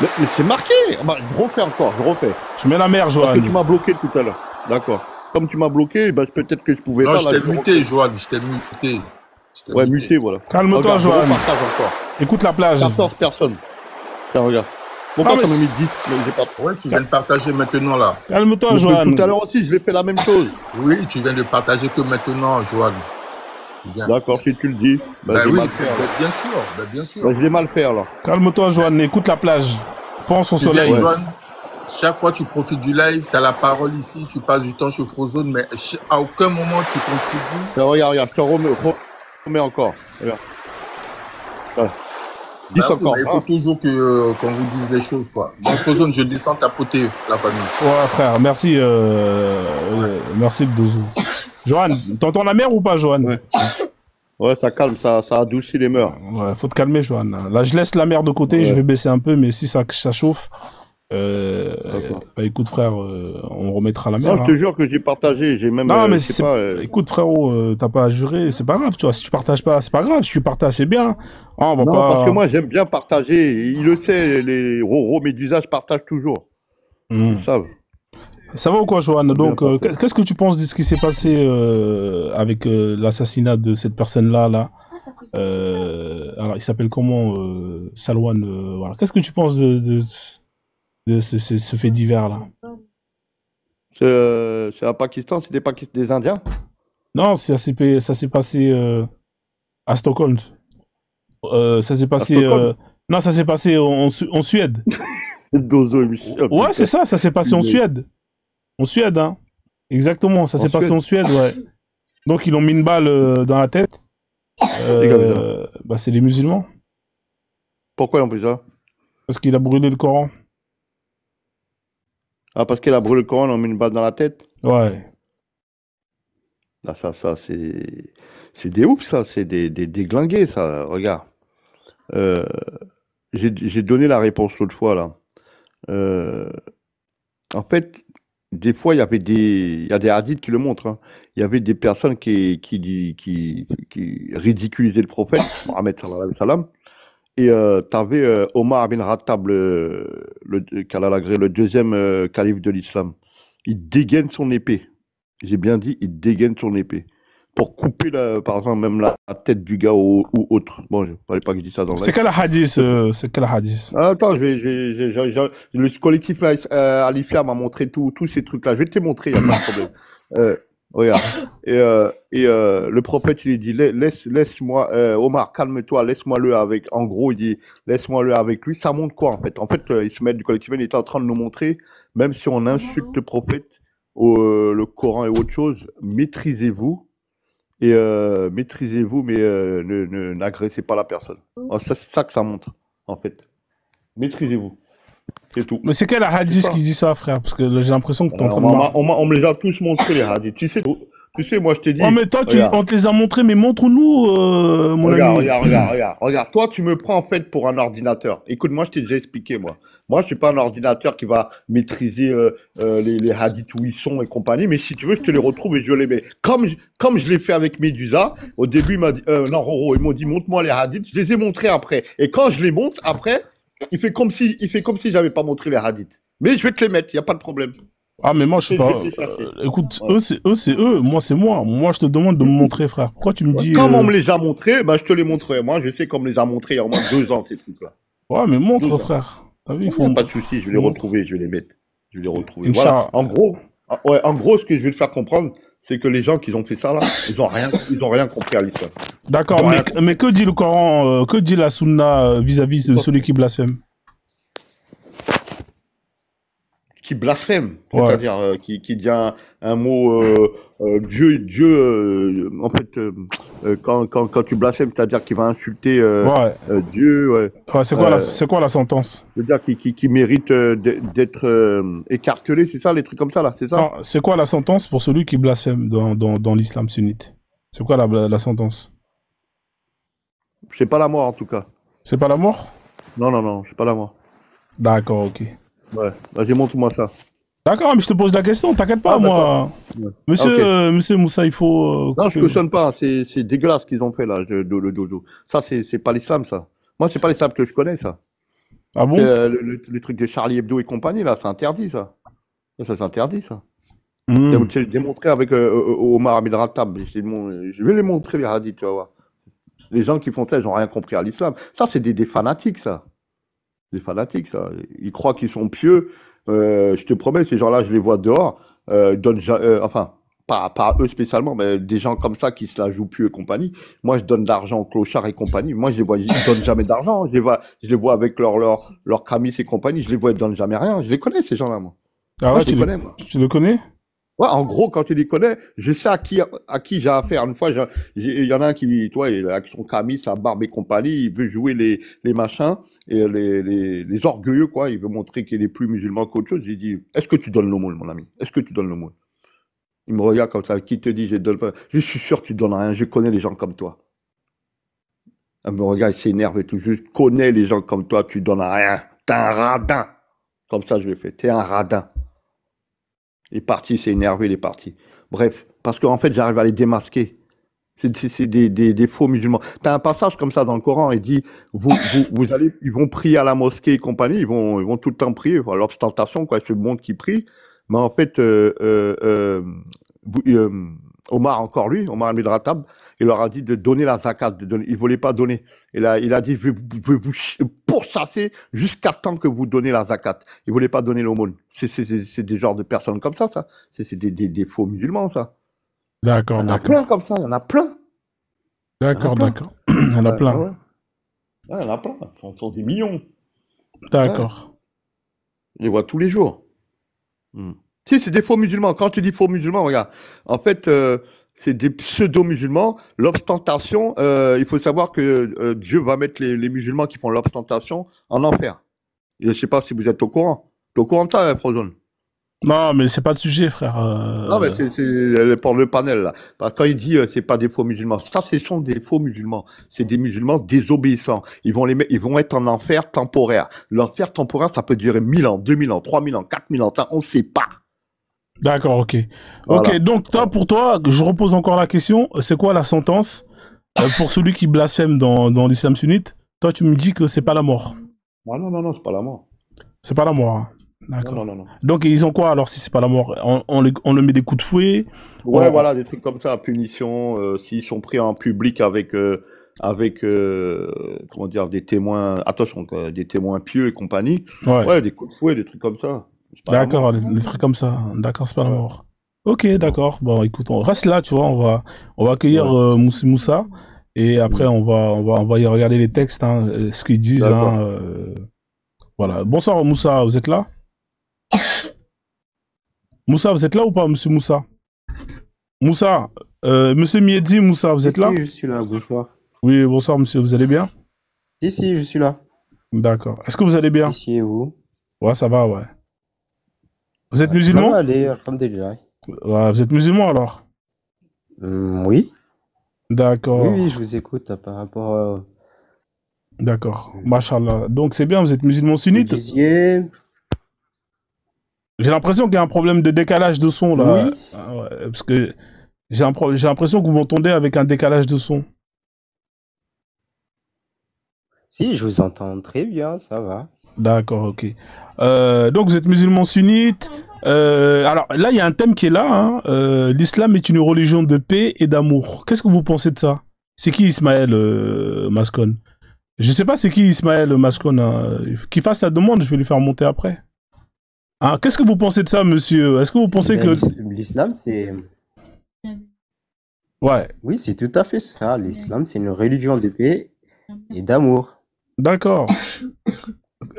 Mais c'est marqué. Bah, je refais. Je mets la mer, Johan. Parce que tu m'as bloqué tout à l'heure. D'accord. Comme tu m'as bloqué, bah, peut-être que je pouvais pas. Non, je t'ai muté, Johan. Je t'ai muté. Ouais, muté, voilà. Calme-toi, Johan. Écoute la plage. 14 personnes. Tiens, regarde. Pourquoi ça m'a mis 10? Ouais, tu viens de partager maintenant, là. Calme-toi, Johan. Tout à l'heure aussi, je l'ai fait la même chose. Oui, tu viens de partager que maintenant, Johan. D'accord, si tu le dis. Bah oui, bien sûr. Bah, je vais mal faire, là. Calme-toi, Johan, écoute la plage. Pense au soleil. Johan, chaque fois tu profites du live, tu as la parole ici, tu passes du temps chez Frozone, mais à aucun moment tu contribues. Regarde, je te remets encore. Regarde. Voilà. Encore. Il faut toujours qu'on vous dise les choses, quoi. Dans Frozone, je descends tapoter la famille. Ouais, frère, merci. Merci, le dozo. Johan, t'entends la mer ou pas, Johan? Ouais, ça calme, ça adoucit les mœurs. Ouais, faut te calmer, Johan. Là, je laisse la mer de côté, je vais baisser un peu, mais si ça chauffe, bah écoute, frère, on remettra la mer. Non, je te jure que j'ai partagé, j'ai même. Non, mais c'est pas. Écoute, frérot, t'as pas à jurer, c'est pas grave, tu vois. Si tu partages pas, c'est pas grave. Si tu partages, c'est bien. Non, parce que moi, j'aime bien partager. Il le sait, les Roro Médusa, je partage toujours. Ils savent. Ça va ou quoi, Johan? Bien Donc, passé. qu'est-ce que tu penses de ce qui s'est passé avec l'assassinat de cette personne-là, là? Alors, il s'appelle comment? Salwan. Voilà. Qu'est-ce que tu penses de ce fait divers, là? C'est à Pakistan, c'est des Indiens? Non, ça s'est passé à Stockholm. Ça s'est À passé. Stockholm? Non, ça s'est passé en Suède. Dozo et Michel. Oh, Ouais, c'est putain. ça s'est passé en Suède. En Suède, hein. Exactement, ça En s'est passé Suède? en Suède, ouais. Donc, ils l'ont mis une balle dans la tête. Les gars, ça. Bah, c'est les musulmans. Pourquoi ils ont fait ça? Parce qu'il a brûlé le Coran. Ah, parce qu'elle a brûlé le Coran, on a mis une balle dans la tête? Ouais. Ah, ça, c'est des oufs, ça. C'est des déglingués, ça. Regarde. Euh, j'ai donné la réponse l'autre fois, là. Euh, En fait, des fois, il y a des hadiths qui le montrent, hein. Il y avait des personnes qui ridiculisaient le prophète, Mohammed sallallahu alayhi wa sallam. Et t'avais Omar bin Khattab, qu'Allah l'a agréé, le deuxième calife de l'islam. Il dégaine son épée. J'ai bien dit, il dégaine son épée. Pour couper, par exemple, même la tête du gars ou autre. Bon, il ne fallait pas que je dise ça dans le C'est live. quel hadith C'est quel hadith Attends, le collectif à l'islam a montré tous ces trucs-là. Je vais te les montrer, il n'y a pas de problème. Regarde. Le prophète, il dit, laisse-moi, Omar, calme-toi, laisse-moi-le avec. En gros, il dit, laisse-moi-le avec lui. Ça montre quoi, en fait? En fait, il se met du collectif, il était en train de nous montrer, même si on insulte le prophète, le Coran et autre chose, maîtrisez-vous. Et maîtrisez-vous, mais n'agressez pas la personne. Alors, c'est ça que ça montre, en fait. Maîtrisez-vous. C'est tout. Mais c'est quel C'est hadith ça. qui dit ça, frère? Parce que là, j'ai l'impression que t'es en train de On me les a tous montrés, les hadiths. Tu sais, moi, je t'ai dit. Oh, mais toi, Regarde. on te les a montrés, mais montre-nous, mon ami. Regarde. Toi, tu me prends en fait pour un ordinateur. Écoute, moi, je t'ai déjà expliqué, moi. Moi, je suis pas un ordinateur qui va maîtriser les hadiths où ils sont et compagnie. Mais si tu veux, je te les retrouve et je les mets. Comme je l'ai fait avec Médusa, au début, il m'a dit, non, Roro, ils m'ont dit, montre-moi les hadiths. Je les ai montrés après. Et quand je les montre après, il fait comme si j'avais pas montré les hadiths. Mais je vais te les mettre, il n'y a pas de problème. Ah, mais moi, je sais Je vais pas. te les chercher. Écoute, Ouais. c'est eux. Moi, c'est moi. Moi, je te demande de me montrer, frère. Pourquoi tu me dis. Comme on me les a montrés, bah, je te les montrerai. Moi, je sais qu'on me les a montrés il y a au moins 2 ans, ces trucs-là. Ouais, mais 2 montre, ans. frère. T'as vu, il Il n'y faut. a pas de souci, je vais les montre. retrouver, je vais les mettre. Je vais les retrouver. Voilà. Inch'Allah. En gros, ce que je vais te faire comprendre, c'est que les gens qui ont fait ça, là, ils ont rien compris à l'islam. D'accord, Ils ont rien compris. mais que dit le Coran, que dit la Sunna vis-à-vis de celui qui blasphème? Qui blasphème, Ouais. c'est-à-dire qui dit un mot Dieu, en fait, quand tu blasphèmes, c'est-à-dire qu'il va insulter Ouais. Dieu, ouais. Ouais, c'est quoi la sentence? C'est-à-dire qui mérite d'être écartelé, c'est ça, les trucs comme ça, là, c'est ça? Non, c'est quoi la sentence pour celui qui blasphème dans l'islam sunnite? C'est quoi la sentence? C'est pas la mort, en tout cas. C'est pas la mort? Non, c'est pas la mort. D'accord, ok. Ouais, vas-y, montre-moi ça. D'accord, mais je te pose la question, t'inquiète pas, Ah, moi. Ouais. Monsieur, Ok. Monsieur Moussa, il faut... Non, je cautionne pas, c'est dégueulasse ce qu'ils ont fait là, le dodo. Ça, c'est pas l'islam, ça. Moi, c'est pas l'islam que je connais, ça. Ah bon? C'est les trucs de Charlie Hebdo et compagnie, là, c'est interdit, ça. Ça, c'est interdit, ça. J'ai démontré avec Omar Abdel Rattab. Je vais les montrer, les hadiths, tu vas voir. Les gens qui font ça, ils n'ont rien compris à l'islam. Ça, c'est des fanatiques, ça. Des fanatiques, ça. Ils croient qu'ils sont pieux. Je te promets, ces gens-là, je les vois dehors. Enfin, pas eux spécialement, mais des gens comme ça qui se la jouent pieux et compagnie. Moi, je donne de l'argent aux clochards et compagnie. Moi, je les vois, ils donnent jamais d'argent. Je les vois avec leur camis et compagnie. Je les vois, ils donnent jamais rien. Je les connais, ces gens-là, moi. Ah Moi, ouais, je les connais, moi. tu le connais? Ouais, en gros, quand tu les connais, je sais à qui j'ai affaire. Une fois, il y en a un qui, toi, il a avec son camis, sa barbe et compagnie, il veut jouer les machins, et les orgueilleux, quoi. Il veut montrer qu'il est plus musulman qu'autre chose. J'ai dit, est-ce que tu donnes l'aumône, mon ami? Est-ce que tu donnes l'aumône? Il me regarde comme ça, qui te dit, je donne pas. Je suis sûr que tu donnes rien, je connais les gens comme toi. Il me regarde, il s'énerve et tout. Je connais les gens comme toi, tu donnes rien. T'es un radin. Comme ça, je lui ai fait, t'es un radin. Il est parti, il s'est énervé, il est parti. Bref, parce qu'en fait, j'arrive à les démasquer. C'est des faux musulmans. T'as un passage comme ça dans le Coran, il dit, vous allez, ils vont prier à la mosquée et compagnie, ils vont tout le temps prier, voilà, l'ostentation, quoi, ce monde qui prie, Mais en fait, vous- euh, Omar, encore lui, Omar Al-Ratab, il leur a dit de donner la zakat. Il ne voulait pas donner. Il a dit, je vais vous pourchasser jusqu'à temps que vous donnez la zakat. Il ne voulait pas donner l'aumône. C'est des genres de personnes comme ça. C'est des faux musulmans, ça. Il y D'accord, en a d'accord. plein comme ça, il y en a plein. Il y en a D'accord, plein. d'accord. Il y en a Ouais, plein. ouais. Ouais, il y en a plein. Ce sont des millions. Ouais. D'accord. Je les vois tous les jours. Hmm. Si, c'est des faux musulmans. Quand tu dis faux musulmans, regarde. En fait, c'est des pseudo-musulmans. L'ostentation, il faut savoir que Dieu va mettre les musulmans qui font l'ostentation en enfer. Et je ne sais pas si vous êtes au courant. Tu es au courant de ça, Frozone? Non, mais c'est pas le sujet, frère. Non, mais c'est pour le panel, là. Parce que quand il dit c'est pas des faux musulmans, ça, ce sont des faux musulmans. C'est des musulmans désobéissants. Ils vont être en enfer temporaire. L'enfer temporaire, ça peut durer 1000 ans, 2000 ans, 3000 ans, 4000 ans. Ça, on ne sait pas. D'accord, ok. Voilà. Ok, donc toi, pour toi, je repose encore la question, c'est quoi la sentence pour celui qui blasphème dans l'islam sunnite? Toi, tu me dis que c'est pas la mort. Non, c'est pas la mort. C'est pas la mort, hein. D'accord. Non. Donc, ils ont quoi alors si c'est pas la mort? On le met des coups de fouet? Ouais, voilà, des trucs comme ça, punition, s'ils sont pris en public avec, comment dire, des témoins, attention, des témoins pieux et compagnie. Ouais. Ouais, des coups de fouet, des trucs comme ça. C'est pas la D'accord, mort. les trucs comme ça. D'accord, c'est pas la Ouais. mort. Ok, d'accord. Bon, écoute, on reste là, tu vois. On va accueillir Ouais. Moussa et après on va y regarder les textes, hein, ce qu'ils disent. D'accord. Hein, voilà. Bonsoir Moussa, vous êtes là? Moussa, vous êtes là ou pas, monsieur Moussa? Moussa, monsieur Miedzi, Moussa, vous êtes là? Si, je suis là, bonsoir. Oui, bonsoir monsieur, vous allez bien? Si, je suis là. D'accord. Est-ce que vous allez bien? Ici et vous? Ouais, ça va, ouais. Vous êtes Ça va musulman? aller, alhamdulillah. Ouais, vous êtes musulman alors? Oui. D'accord. Oui, je vous écoute par rapport D'accord. Machallah. Donc c'est bien, vous êtes musulman vous sunnite? disiez. J'ai l'impression qu'il y a un problème de décalage de son là. Oui. Ah ouais, parce que j'ai l'impression que vous m'entendez avec un décalage de son. Si, je vous entends très bien, ça va. D'accord, ok. Donc vous êtes musulman sunnite. Alors là, il y a un thème qui est là. Hein. L'islam est une religion de paix et d'amour. Qu'est-ce que vous pensez de ça? C'est qui Ismaël Mascon? Je sais pas c'est qui Ismaël Mascon. Hein. Qu'il fasse la demande, je vais lui faire monter après. Hein, qu'est-ce que vous pensez de ça, monsieur? Est-ce que vous pensez que... L'islam, c'est. Ouais. Oui, c'est tout à fait ça. L'islam, c'est une religion de paix et d'amour. D'accord.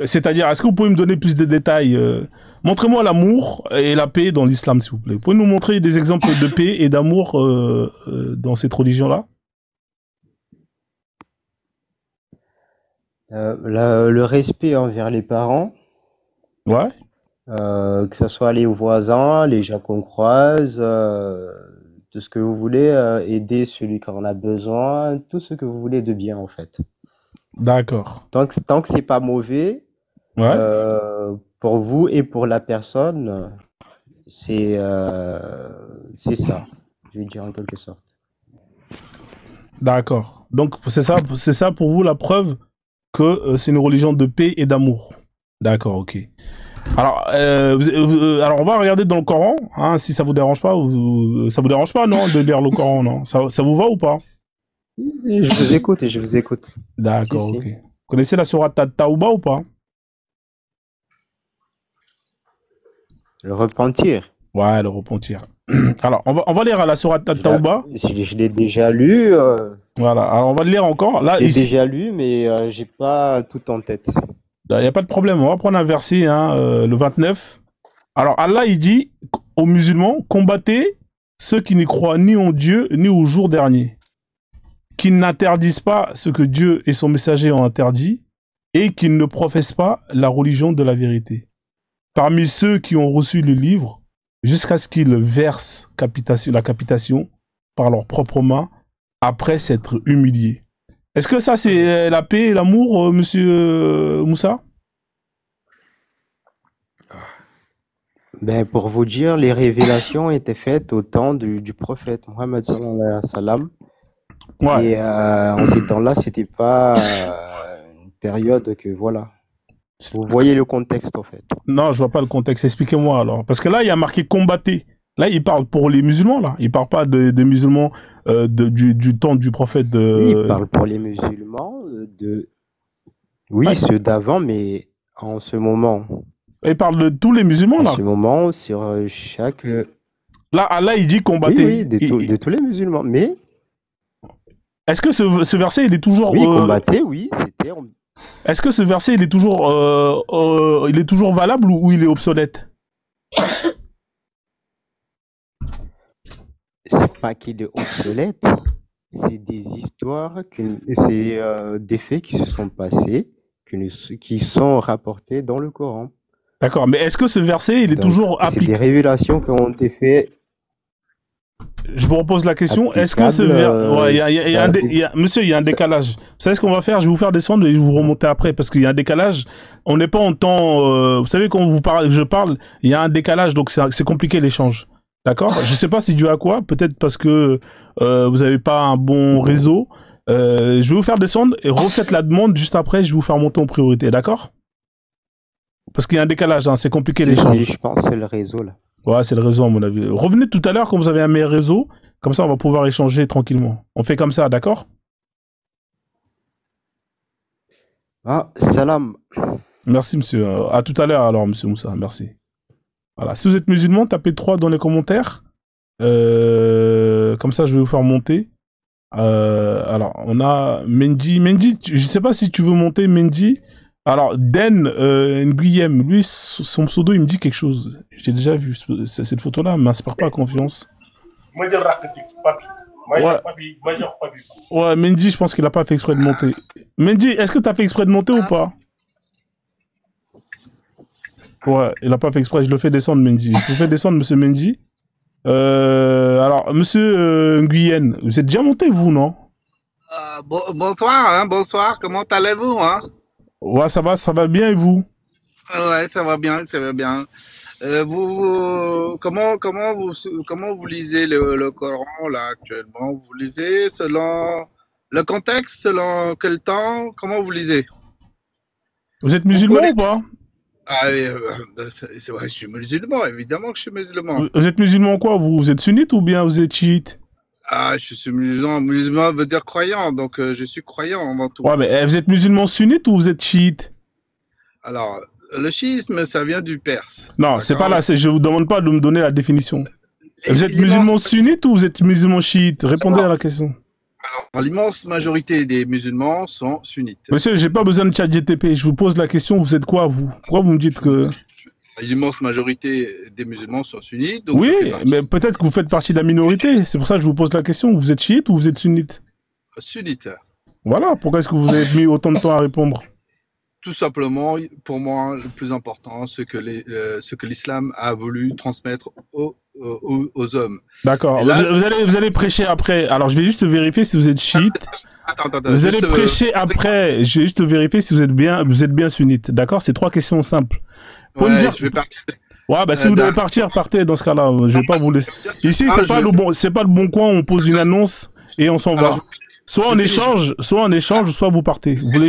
C'est-à-dire, est-ce que vous pouvez me donner plus de détails? Montrez-moi l'amour et la paix dans l'islam, s'il vous plaît. Vous pouvez nous montrer des exemples de paix et d'amour dans cette religion-là? Le respect envers les parents. Ouais. Que ce soit les voisins, les gens qu'on croise, tout ce que vous voulez, aider celui qui en a besoin, tout ce que vous voulez de bien en fait. D'accord. Tant que c'est pas mauvais, Ouais. pour vous et pour la personne, c'est ça, je vais dire en quelque sorte. D'accord. Donc, c'est ça pour vous la preuve que c'est une religion de paix et d'amour. D'accord, ok. Alors, alors, on va regarder dans le Coran, hein, si ça vous dérange pas. Ça vous dérange pas, non, de lire le Coran, non? Ça vous va ou pas? Je vous écoute et je vous écoute. D'accord, Si. ok. Vous connaissez la sourate At-Tawba ou pas? Le repentir. Ouais, le repentir. Alors, on va lire la sourate At-Tawba. Je l'ai déjà lu. Voilà, alors on va le lire encore. Là, Je l'ai ici, déjà lu, mais j'ai pas tout en tête. il n'y a pas de problème, on va prendre un verset, hein, le 29. Alors Allah, il dit aux musulmans, combattez ceux qui n'y croient ni en Dieu, ni au jour dernier, qui n'interdisent pas ce que Dieu et son messager ont interdit, et qui ne professent pas la religion de la vérité. Parmi ceux qui ont reçu le livre, jusqu'à ce qu'ils versent la capitation par leurs propres mains, après s'être humiliés. Est-ce que ça, c'est la paix et l'amour, monsieur Moussa? Ben, pour vous dire, les révélations étaient faites au temps du prophète Mohammed sallallahu alayhi wa sallam. Ouais. Et en ces temps-là, c'était pas une période que voilà. Vous voyez le contexte, en fait. Non, je vois pas le contexte. Expliquez-moi alors. Parce que là, il y a marqué combattez. Là, il parle pour les musulmans, là. Il parle pas des musulmans du temps du prophète. Oui, il parle pour les musulmans, oui, Ouais. ceux d'avant, mais en ce moment. Il parle de tous les musulmans, En là. ce moment, sur chaque... Là, Allah, il dit Oui, combattez. oui, de tous les musulmans. Mais, Est-ce que ce verset, il est toujours... oui, combattez, oui, c'était... Est-ce que ce verset, il est toujours valable ou il est obsolète? C'est pas qu'il est obsolète, c'est des histoires, c'est des faits qui se sont passés, qui sont rapportés dans le Coran. D'accord, mais est-ce que ce verset, il est Donc, toujours c'est des applicable? révélations qui ont été faites. Je vous repose la question. Est-ce que ce verset... Monsieur, il y a un décalage. Vous savez ce qu'on va faire? Je vais vous faire descendre et vous remonter après parce qu'il y a un décalage. On n'est pas en temps... vous savez, quand je parle, il y a un décalage, donc c'est compliqué l'échange. D'accord? Je sais pas si dû à quoi. Peut-être parce que vous n'avez pas un bon réseau. Je vais vous faire descendre et refaites la demande juste après. Je vais vous faire monter en priorité. D'accord? Parce qu'il y a un décalage. Hein, c'est compliqué l'échange. Je pense que c'est le réseau, là. Ouais, c'est le réseau, à mon avis. Revenez tout à l'heure quand vous avez un meilleur réseau. Comme ça, on va pouvoir échanger tranquillement. On fait comme ça, d'accord? Ah, salam. Merci, monsieur. À tout à l'heure, alors, monsieur Moussa. Merci. Voilà. Si vous êtes musulman, tapez 3 dans les commentaires. Comme ça, je vais vous faire monter. Alors, on a Mendy. Mendy, je sais pas si tu veux monter, Mendy. Alors, Den Nguyem, lui, son pseudo, il me dit quelque chose. J'ai déjà vu cette photo-là, ne m'inspire pas confiance. Ouais, Mendy, je pense qu'il a pas fait exprès de monter. Mendy, est-ce que tu as fait exprès de monter ou pas? Ouais, il a pas fait exprès, je le fais descendre, Mendy. Je vous fais descendre, monsieur Mendy. Alors, monsieur Nguyen, vous êtes déjà monté, vous, non? Bonsoir, hein, bonsoir, comment allez-vous, hein? Ouais, ça va bien, et vous? Ouais, ça va bien, ça va bien. Comment vous lisez le Coran, là, actuellement? Vous lisez selon le contexte, selon quel temps? Comment vous lisez? Vous êtes musulman ou pas? Ah oui, c'est vrai, je suis musulman, évidemment que je suis musulman. Vous êtes musulman quoi, vous? Vous êtes sunnite ou bien vous êtes chiite? Ah, je suis musulman. Musulman veut dire croyant, donc je suis croyant avant tout. Ouais, mais vous êtes musulman sunnite ou vous êtes chiite? Alors, le chiisme, ça vient du perse. Non, c'est pas là, je vous demande pas de me donner la définition. Vous êtes musulman sunnite ou vous êtes musulman chiite? Répondez à la question. Alors, l'immense majorité des musulmans sont sunnites. Monsieur, j'ai pas besoin de chat GTP, je vous pose la question, vous êtes quoi, vous? Pourquoi vous me dites que... L'immense majorité des musulmans sont sunnites. Donc oui, mais peut-être que vous faites partie de la minorité. C'est pour ça que je vous pose la question. Vous êtes chiite ou vous êtes sunnite? Sunnite. Voilà. Pourquoi est-ce que vous avez mis autant de temps à répondre? Tout simplement, pour moi, le plus important, c'est que ce que l'islam a voulu transmettre aux hommes. D'accord. Vous allez prêcher après. Alors, je vais juste vérifier si vous êtes chiite. Attends, vous allez prêcher après. Je vais juste vérifier si vous êtes bien sunnite. D'accord? C'est 3 questions simples. Ouais, me dire... je vais partir. Ouais, bah si vous devez partir, partez dans ce cas-là. Je vais pas vous laisser. Ici, c'est pas le bon coin. On pose une annonce et on s'en va. Soit on échange, soit vous partez. Vous voulez...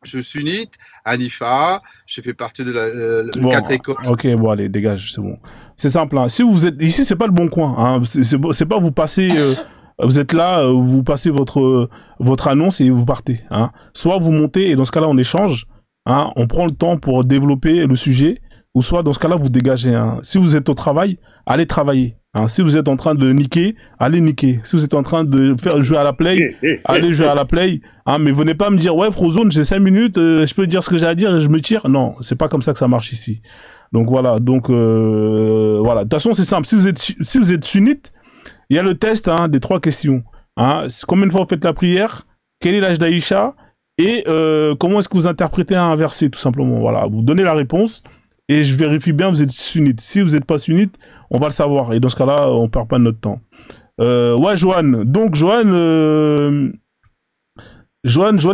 Je suis sunnite, Hanifa, je fais partie de bon, 4 écoles. Ok, bon, allez, dégage, c'est bon. C'est simple, hein. Si vous êtes ici, c'est pas le bon coin, hein. C'est pas vous passez, vous êtes là, vous passez votre annonce et vous partez, hein. Soit vous montez et dans ce cas-là, on échange, hein. On prend le temps pour développer le sujet, ou soit dans ce cas-là, vous dégagez, hein. Si vous êtes au travail, allez travailler. Hein, si vous êtes en train de niquer, allez niquer. Si vous êtes en train de faire jouer à la play, allez jouer à la play. Hein, mais venez pas me dire, ouais, Frozone, j'ai 5 minutes, je peux dire ce que j'ai à dire et je me tire. Non, c'est pas comme ça que ça marche ici. Donc voilà, voilà. De toute façon, c'est simple. Si vous êtes sunnite, il y a le test, hein, des 3 questions. Hein, combien de fois vous faites la prière? Quel est l'âge d'Aïcha? Et comment est-ce que vous interprétez un verset, tout simplement. Voilà, vous donnez la réponse et je vérifie bien vous êtes sunnite. Si vous n'êtes pas sunnite, on va le savoir. Et dans ce cas-là, on perd pas notre temps. Ouais, Joanne. Donc, Joanne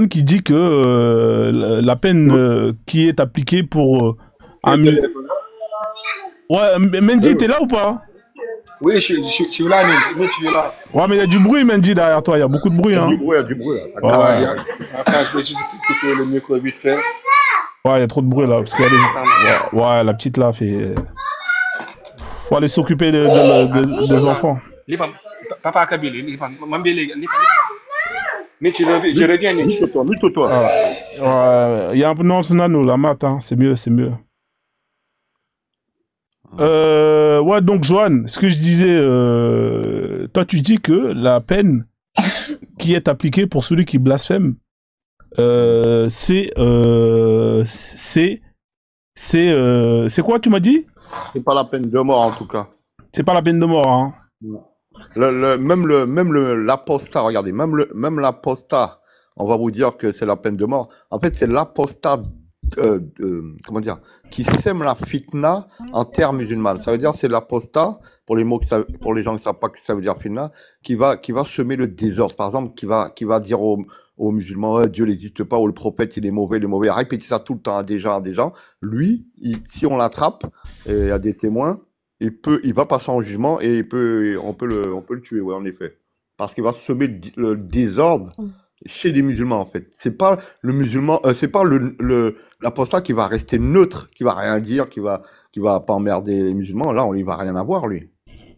qui dit que la peine qui est appliquée pour un... Ouais, Mendy, t'es là ou pas? Oui, je suis là, mais tu es là. Ouais, mais il y a du bruit, Mendy, derrière toi. Il y a beaucoup de bruit, hein. Il y a du bruit. Attends, je vais juste couper le micro vite fait. Ouais, il y a trop de bruit là, parce qu'il y a des... Ouais, la petite là fait... Faut aller s'occuper des enfants. Papa Kabyle, mais tu reviens. Mute-toi. Il y a un peu... Non, c'est nano, la mat, hein. C'est mieux, c'est mieux. Ouais, donc, Johan, ce que je disais... toi, tu dis que la peine qui est appliquée pour celui qui blasphème, c'est quoi, tu m'as dit? C'est pas la peine de mort, en tout cas. C'est pas la peine de mort, hein. Même l'apostat, regardez, même l'apostat, on va vous dire que c'est la peine de mort. En fait, c'est l'apostat, comment dire, qui sème la fitna en terre musulmane. Ça veut dire c'est l'apostat, pour les gens qui ne savent pas ce que ça veut dire fitna, qui va semer le désordre. Par exemple, qui va dire aux musulmans, Dieu n'existe pas, ou le prophète il est mauvais, répéter ça tout le temps à des gens. Lui, si on l'attrape, et il y a des témoins, il va passer en jugement et on peut le tuer, ouais, en effet. Parce qu'il va semer le désordre chez les musulmans, en fait. C'est pas le musulman, c'est pas l'apostat qui va rester neutre, qui va rien dire, qui va pas emmerder les musulmans. Là, il va rien avoir, lui.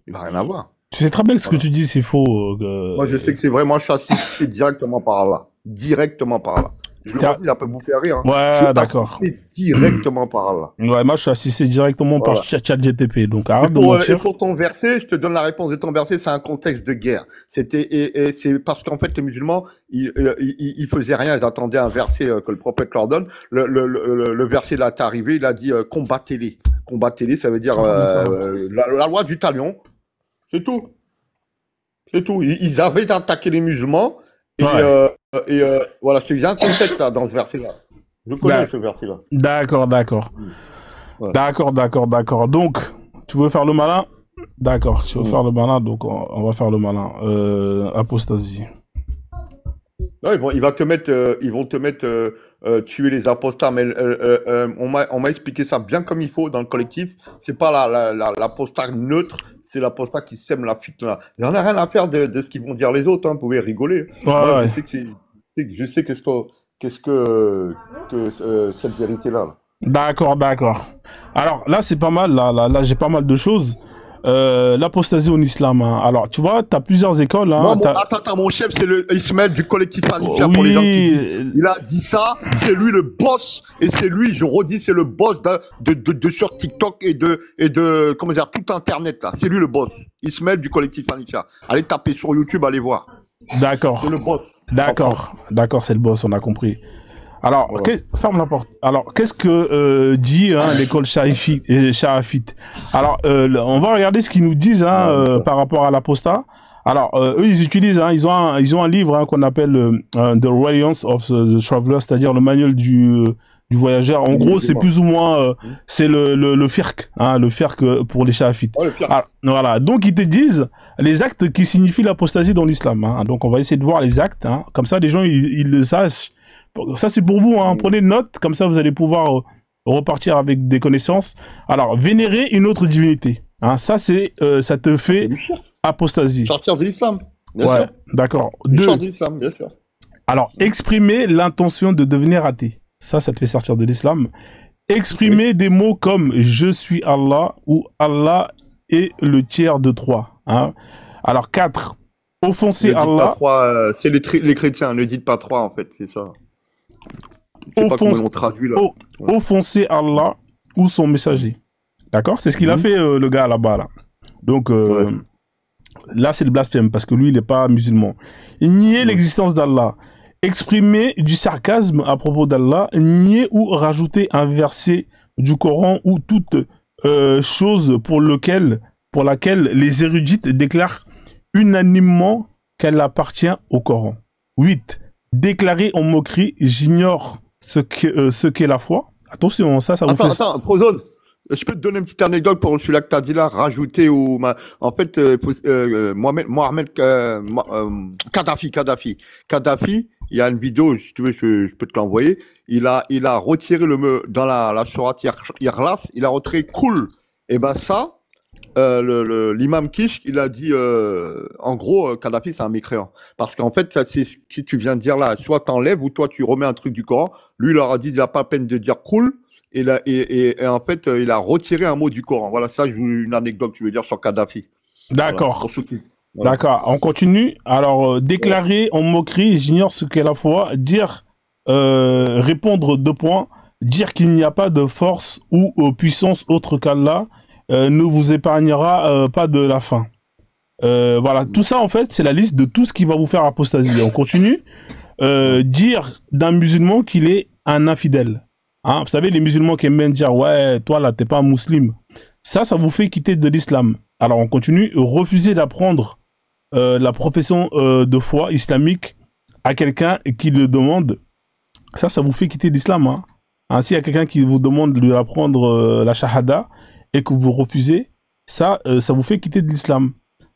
Il va rien avoir. Tu sais très bien que ce que tu dis, c'est faux. Moi, je sais que c'est vraiment, je suis assisté directement par là. Directement par là. Je le dis, ça peut vous faire rire. Hein. Ouais, d'accord. Je suis assisté directement par là. Ouais, moi, je suis assisté directement par ChatGPT. Donc, arrête de et mentir. pour ton verset, je te donne la réponse de ton verset, c'est un contexte de guerre. Et c'est parce qu'en fait, les musulmans, ils faisaient rien, ils attendaient un verset que le prophète leur donne. Le verset là est arrivé, il a dit combattez-les. Combattez-les, ça veut dire la loi du talion. C'est tout. C'est tout. Ils avaient attaqué les musulmans. Et voilà, il y a un contexte là, dans ce verset-là. Je connais ce verset-là. D'accord. Ouais. D'accord. Donc, tu veux faire le malin? D'accord, tu veux faire le malin, donc on va faire le malin. Apostasie. Non, ils vont te mettre tuer les apostats, mais on m'a expliqué ça bien comme il faut dans le collectif. C'est pas l'apostat neutre, c'est l'apostat qui sème la fitna. Il n'y en a rien à faire de ce qu'ils vont dire les autres, hein, vous pouvez rigoler. Moi, je sais qu'est-ce que cette vérité-là. D'accord. Alors là, c'est pas mal, là j'ai pas mal de choses. L'apostasie en islam. Hein. Alors, tu vois, tu as plusieurs écoles. Hein, attends, mon chef, c'est le Ismaël du collectif Hanifia pour les gens qui disent. Il a dit ça, c'est lui le boss, et c'est lui, je redis, c'est le boss de sur TikTok et de comment dire, tout Internet, là. C'est lui le boss. Ismaël du collectif Hanifia. Allez taper sur YouTube, allez voir. D'accord. C'est le boss. D'accord, c'est le boss, on a compris. Alors, ferme la porte. Alors, qu'est-ce que dit l'école Sharafite? Alors, on va regarder ce qu'ils nous disent par rapport à l'apostat. Alors, eux, ils utilisent, ils ont un livre qu'on appelle The Radiance of the Traveler, c'est-à-dire le manuel du voyageur. En gros, c'est plus ou moins, c'est le firq, le firq pour les Sharafites. Voilà. Donc, ils te disent les actes qui signifient l'apostasie dans l'islam. Donc, on va essayer de voir les actes. Comme ça, les gens, ils le sachent. Ça, c'est pour vous. Prenez note. Comme ça, vous allez pouvoir repartir avec des connaissances. Alors, vénérer une autre divinité. Ça, ça te fait apostasie. Sortir de l'islam. Bien sûr. D'accord. Sortir de l'islam, bien sûr. Alors, exprimer l'intention de devenir athée. Ça te fait sortir de l'islam. Exprimer des mots comme « Je suis Allah » ou « Allah est le tiers de 3 ». Alors, 4. Offenser Allah. C'est les chrétiens, ne dites pas 3 en fait, c'est ça. C'est pas comment on traduit là. Offenser Allah ou son messager. D'accord? C'est ce qu'il a fait le gars là-bas. Là. Donc, là, c'est le blasphème parce que lui, il n'est pas musulman. Nier l'existence d'Allah. Exprimer du sarcasme à propos d'Allah. Nier ou rajouter un verset du Coran ou toute chose pour laquelle les érudites déclarent unanimement qu'elle appartient au Coran. 8. Déclarer en moquerie, j'ignore ce qu'est la foi. Attention, ça vous fait... Attends, Prozone, je peux te donner une petite anecdote pour celui-là que tu as dit là, rajouter ou... En fait, Mohamed Kadhafi, il y a une vidéo, si tu veux, je peux te l'envoyer. Il a retiré dans la sourate Ikhlas, il a retiré cool. Et ben ça, l'imam Kish, il a dit, en gros, Kadhafi, c'est un mécréant. Parce qu'en fait, ça, c'est ce que tu viens de dire là. Soit t'enlèves ou toi, tu remets un truc du Coran. Lui, il leur a dit, il n'a pas peine de dire cool. Et en fait, il a retiré un mot du Coran. Voilà, ça, une anecdote que je veux dire sur Kadhafi. D'accord. Voilà. D'accord. On continue. Alors, déclarer en moquerie, j'ignore ce qu'est la foi. Dire, répondre 2 points. Dire qu'il n'y a pas de force ou puissance autre qu'Allah ne vous épargnera pas de la fin. Voilà, tout ça en fait, c'est la liste de tout ce qui va vous faire apostasier. On continue. Dire d'un musulman qu'il est un infidèle. Hein, vous savez, les musulmans qui aiment bien dire « Ouais, toi là, t'es pas un musulman ». Ça vous fait quitter de l'islam. Alors on continue. Refuser d'apprendre la profession de foi islamique à quelqu'un qui le demande. Ça vous fait quitter l'islam. Hein. Hein, s'il y a quelqu'un qui vous demande de lui apprendre la shahada et que vous refusez, ça vous fait quitter de l'islam.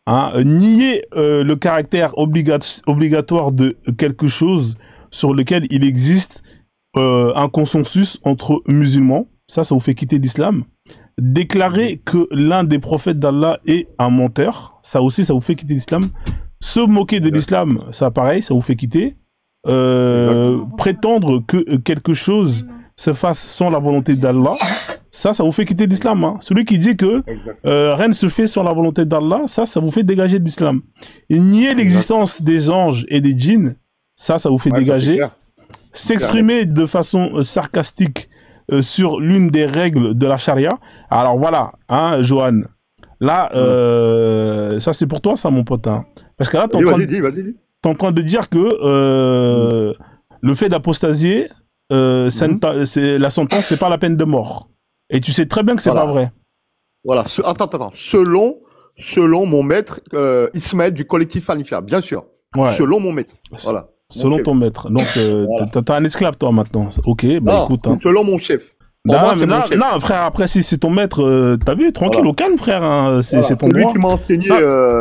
Hein, nier le caractère obligatoire de quelque chose sur lequel il existe un consensus entre musulmans, ça vous fait quitter l'islam. Déclarer que l'un des prophètes d'Allah est un menteur, ça aussi ça vous fait quitter l'islam. Se moquer de l'islam, ça pareil, ça vous fait quitter. Prétendre que quelque chose se fasse sans la volonté d'Allah, ça vous fait quitter l'islam. Hein. Celui qui dit que rien ne se fait sans la volonté d'Allah, ça vous fait dégager de l'islam. Nier l'existence des anges et des djinns, ça vous fait dégager. S'exprimer de façon sarcastique sur l'une des règles de la charia. Alors voilà, hein, Johan. Là, ça c'est pour toi, ça, mon pote. Hein. Parce que là, t'es en train de dire que le fait d'apostasier, la sentence, c'est pas la peine de mort. Et tu sais très bien que c'est pas vrai. Voilà. Attends. Selon mon maître, Ismaël du collectif Hanifa, bien sûr. Ouais. Selon mon maître. Voilà. Selon ton maître. Donc, t'as un esclave, toi, maintenant. Ok, bah non, écoute. Hein. Selon mon chef. Non, frère, après, si c'est ton maître, t'as vu, tranquille, au calme, frère. Hein, c'est ton droit. C'est lui qui m'a enseigné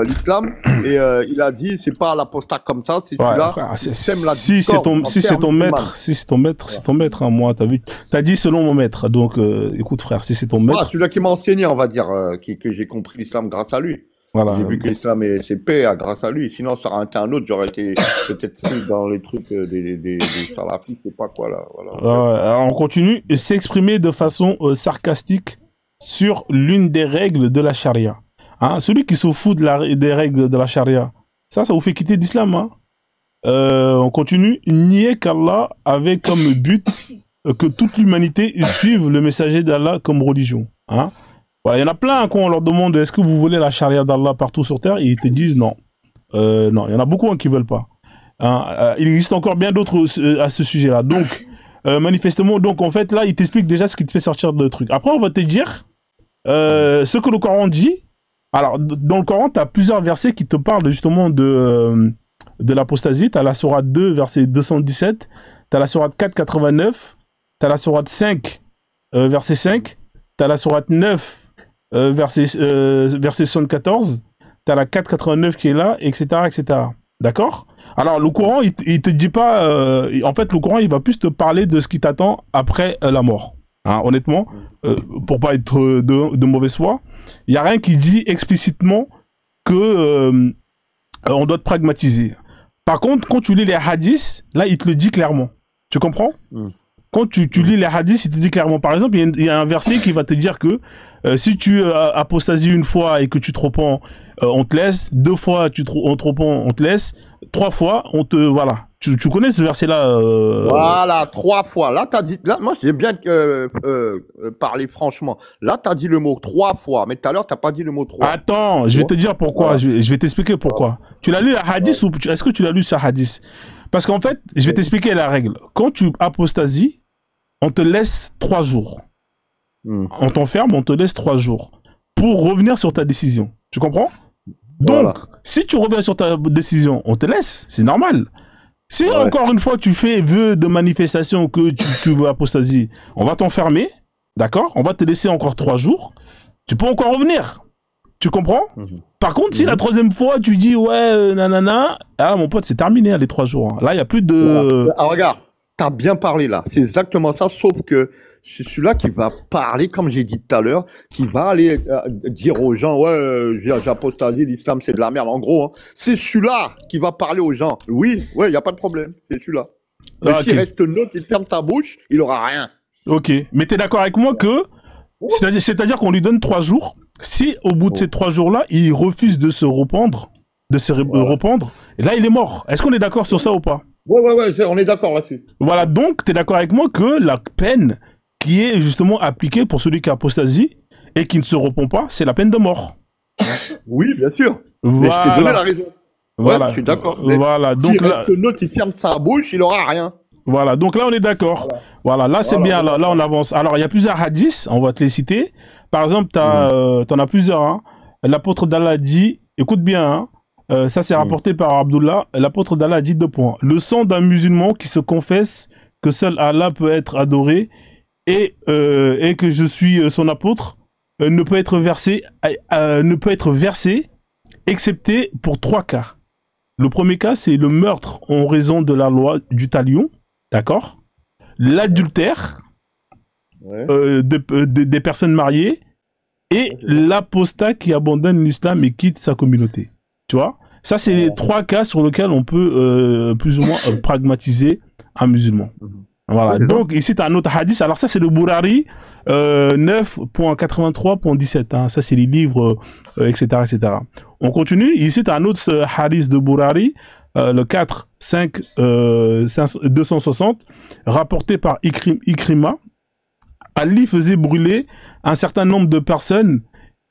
l'islam. Et il a dit, c'est pas l'apostat comme ça, c'est celui-là. Si c'est ton maître, c'est ton maître, hein, moi, t'as vu. T'as dit selon mon maître. Donc, écoute, frère, si c'est ton maître. Celui-là qui m'a enseigné, on va dire, que j'ai compris l'islam grâce à lui. Voilà. J'ai vu que l'islam c'est paix grâce à lui. Sinon, ça aurait été un autre, j'aurais été peut-être plus dans les trucs des salafis, je sais pas quoi là. Voilà. Alors on continue. S'exprimer de façon sarcastique sur l'une des règles de la charia. Hein, celui qui se fout des règles de la charia, ça vous fait quitter l'islam. Hein. On continue. Nier qu'Allah avait comme but que toute l'humanité suive le messager d'Allah comme religion. Hein. Voilà, il y en a plein quand on leur demande est-ce que vous voulez la charia d'Allah partout sur terre, et ils te disent non. Non, il y en a beaucoup qui veulent pas. Hein, il existe encore bien d'autres à ce sujet-là. Donc, manifestement, donc en fait là, il t'explique déjà ce qui te fait sortir de truc. Après, on va te dire ce que le Coran dit. Alors, dans le Coran, tu as plusieurs versets qui te parlent justement de l'apostasie. Tu as la sourate 2, verset 217. Tu as la sourate 4, 89. Tu as la sourate 5, verset 5. Tu as la sourate 9, verset 74, tu as la 489 qui est là, etc. etc. D'accord? Alors, le Coran, il te dit pas... en fait, le Coran, il va plus te parler de ce qui t'attend après la mort. Hein, honnêtement, pour pas être de mauvaise foi, il n'y a rien qui dit explicitement que on doit te pragmatiser. Par contre, quand tu lis les hadiths, là, il te le dit clairement. Tu comprends? Quand tu lis les hadiths, il te dit clairement. Par exemple, il y a un verset qui va te dire que si tu apostasies une fois et que tu te repens, on te laisse. 2 fois, on te repens, on te laisse. 3 fois, on te... Voilà. Tu connais ce verset-là Voilà, 3 fois. Là, t'as dit... Là, moi, j'ai bien parlé franchement. Là, t'as dit le mot 3 fois. Mais tout à l'heure, t'as pas dit le mot 3. Attends, je vais te dire pourquoi. Voilà. Je vais t'expliquer pourquoi. Tu l'as lu à hadith ou... Est-ce que tu l'as lu ça hadith? Parce qu'en fait, je vais t'expliquer la règle. Quand tu apostasies, on te laisse 3 jours. On t'enferme, on te laisse 3 jours. Pour revenir sur ta décision. Tu comprends? Donc, si tu reviens sur ta décision, on te laisse. C'est normal. Si encore une fois tu fais vœu de manifestation que tu veux apostasier, on va t'enfermer. D'accord? On va te laisser encore 3 jours. Tu peux encore revenir. Tu comprends? Par contre, si la 3e fois tu dis ouais, nanana, ah mon pote, c'est terminé hein, les 3 jours. Hein. Là, il n'y a plus de... Ah, regarde. t'as bien parlé là. C'est exactement ça, sauf que c'est celui-là qui va parler, comme j'ai dit tout à l'heure, qui va aller dire aux gens, ouais, j'apostasie, l'islam c'est de la merde. En gros, hein, c'est celui-là qui va parler aux gens. Oui, ouais, il n'y a pas de problème, c'est celui-là. Mais s'il reste neutre, il ferme sa bouche, il aura rien. Ok, mais t'es d'accord avec moi que, c'est-à-dire qu'on lui donne 3 jours, si au bout de ces 3 jours-là, il refuse de se rependre, rependre, et là il est mort. Est-ce qu'on est d'accord sur ça ou pas? Ouais, on est d'accord là-dessus. Voilà, donc t'es d'accord avec moi que la peine qui est justement appliquée pour celui qui a apostasie et qui ne se repent pas, c'est la peine de mort. Oui, bien sûr. Voilà. Mais je t'ai donné la raison. Voilà. Ouais, je suis d'accord. Voilà, donc s'il reste neutre, il ferme sa bouche, il aura rien. Voilà, donc là on est d'accord. Voilà, là c'est bien, là on avance. Alors il y a plusieurs hadiths, on va te les citer. Par exemple, t'en as plusieurs. Hein. L'apôtre d'Allah dit, écoute bien, hein, ça c'est rapporté par Abdullah, l'apôtre d'Allah dit 2 points. Le sang d'un musulman qui se confesse que seul Allah peut être adoré et que je suis son apôtre ne peut être versé excepté pour 3 cas. Le premier cas, c'est le meurtre en raison de la loi du talion, d'accord? L'adultère des personnes mariées et l'apostat qui abandonne l'islam et quitte sa communauté. Tu vois? Ça, c'est les 3 cas sur lesquels on peut plus ou moins pragmatiser un musulman. Voilà. Donc, ici, tu as un autre hadith. Alors, ça, c'est le Bourari 9.83.17. Hein. Ça, c'est les livres, etc., etc. On continue. Ici, tu as un autre hadith de Bourari, le 4.5.260, rapporté par Ikrima. Ali faisait brûler un certain nombre de personnes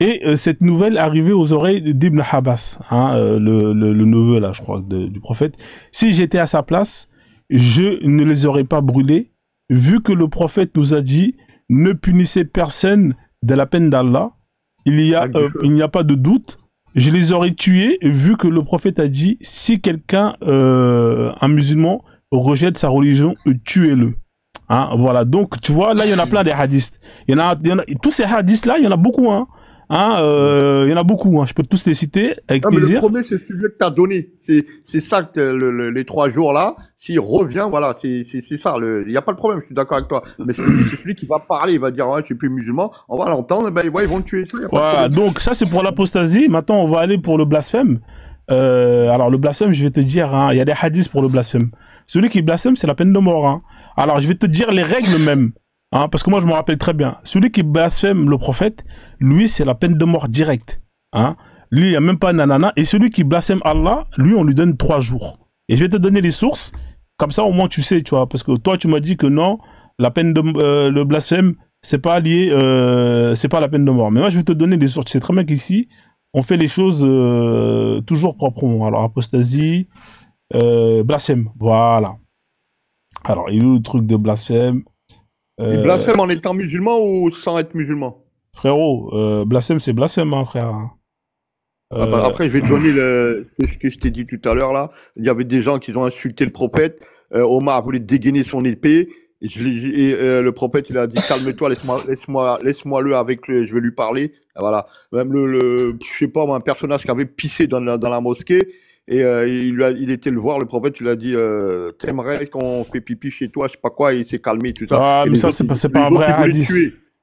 et cette nouvelle arrivait aux oreilles d'Ibn Abbas, hein, le neveu, là, je crois, du prophète. Si j'étais à sa place, je ne les aurais pas brûlés, vu que le prophète nous a dit « Ne punissez personne de la peine d'Allah ». Il n'y a pas de doute. Je les aurais tués, vu que le prophète a dit « Si quelqu'un, un musulman, rejette sa religion, tuez-le ». Hein, voilà, donc tu vois, là il y en a plein des hadiths. Tous ces hadiths-là, il y en a beaucoup. Hein. Il y en a beaucoup, hein. Je peux tous les citer avec plaisir. Le premier, c'est celui que tu as donné. C'est ça que les 3 jours là, s'il revient, voilà, c'est ça. Il n'y a pas de problème, je suis d'accord avec toi. Mais c'est celui qui va parler, il va dire, ouais, je suis plus musulman, on va l'entendre, ben, ouais, ils vont le tuer. Ça, voilà, donc ça c'est pour l'apostasie. Maintenant, on va aller pour le blasphème. Alors, le blasphème, je vais te dire, hein, il y a des hadiths pour le blasphème. Celui qui blasphème, c'est la peine de mort. Hein. Alors, je vais te dire les règles même. Hein, parce que moi, je me rappelle très bien. Celui qui blasphème le prophète, lui, c'est la peine de mort directe. Hein. Lui, il n'y a même pas nanana. Et celui qui blasphème Allah, lui, on lui donne 3 jours. Et je vais te donner les sources. Comme ça, au moins, tu sais, tu vois. Parce que toi, tu m'as dit que non, la peine de le blasphème, c'est pas lié, c'est pas la peine de mort. Mais moi, je vais te donner des sources. Tu sais très bien qu'ici, on fait les choses toujours proprement. Alors, apostasie, blasphème. Voilà. Alors, il y a eu le truc de blasphème. Il blasphème en étant musulman ou sans être musulman? Frérot, blasphème, c'est blasphème, hein, frère. Après, je vais te donner ce que je t'ai dit tout à l'heure, là. Il y avait des gens qui ont insulté le prophète. Omar voulait dégainer son épée. Et le prophète, il a dit, calme-toi, laisse-moi-le avec je vais lui parler. Voilà. Même je sais pas, un personnage qui avait pissé dans la mosquée. Et il était le voir, le prophète, il a dit t'aimerais qu'on fait pipi chez toi, je sais pas quoi, et il s'est calmé, tout ça. Ah, mais ça, c'est pas un vrai hadith.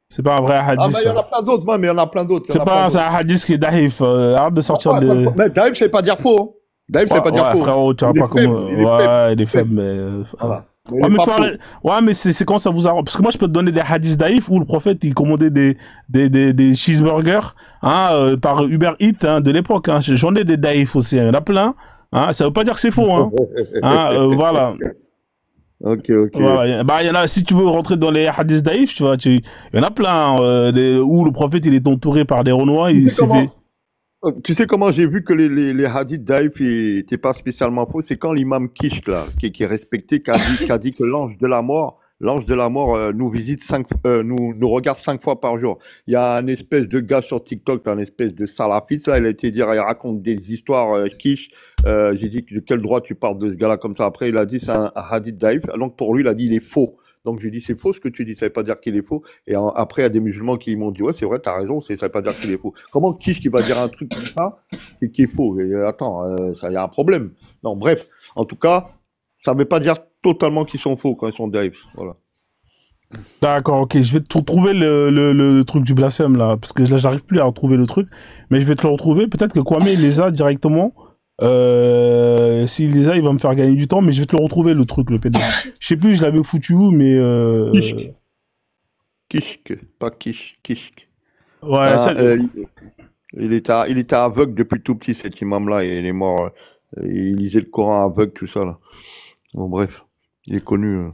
C'est pas un vrai hadith. Ah, mais il y en a plein d'autres, mais il y en a plein d'autres. C'est pas un hadith qui est daïf. Arrête de sortir de. Mais daïf, c'est pas dire faux. Hein. Daïf, c'est pas dire faux. Frérot, tu vois pas comment. Ouais, il est faible, mais. Voilà. Ouais, mais c'est quand ça vous arrange. Parce que moi, je peux te donner des hadiths daïf où le prophète, il commandait des cheeseburgers hein, par Uber Eats hein, de l'époque. Hein. J'en ai des daïf aussi, il y en a plein. Hein, ça veut pas dire que c'est faux. Hein. Voilà. Ok. Voilà. Bah, y en a, si tu veux rentrer dans les hadiths daïf, tu vois, il y en a plein où le prophète, il est entouré par des Renois. Tu sais comment j'ai vu que les hadiths daïf n'étaient pas spécialement faux? C'est quand l'imam Kishk, là, qui est respecté, qui a dit que l'ange de la mort nous visite nous regarde 5 fois par jour. Il y a un espèce de gars sur TikTok, un espèce de salafiste, là, il a été dire, il raconte des histoires, Kish. J'ai dit, de quel droit tu parles de ce gars-là comme ça? Après, il a dit, c'est un hadith daïf. Donc, pour lui, il a dit, il est faux. Donc, j'ai dit, c'est faux ce que tu dis, ça veut pas dire qu'il est faux. Et après, il y a des musulmans qui m'ont dit, ouais, c'est vrai, t'as raison, ça veut pas dire qu'il est faux. Comment Kish qui va dire un truc comme ça, qui est faux? Et, attends, ça y a un problème. Non, bref. En tout cas, ça veut pas dire totalement qu'ils sont faux quand ils sont Dave. Voilà. D'accord, ok, je vais te retrouver le truc du blasphème là, parce que là j'arrive plus à retrouver le truc, mais je vais te le retrouver, peut-être que Kwame il les a directement, s'il les a il va me faire gagner du temps, mais je vais te le retrouver le truc, le PDF. Je sais plus, je l'avais foutu où, mais Kishk, pas Kishk. Ouais, Ah, ça... il était aveugle depuis tout petit, cet imam-là, et il est mort. Il lisait le Coran aveugle, tout ça, là. Bon, bref, il est connu.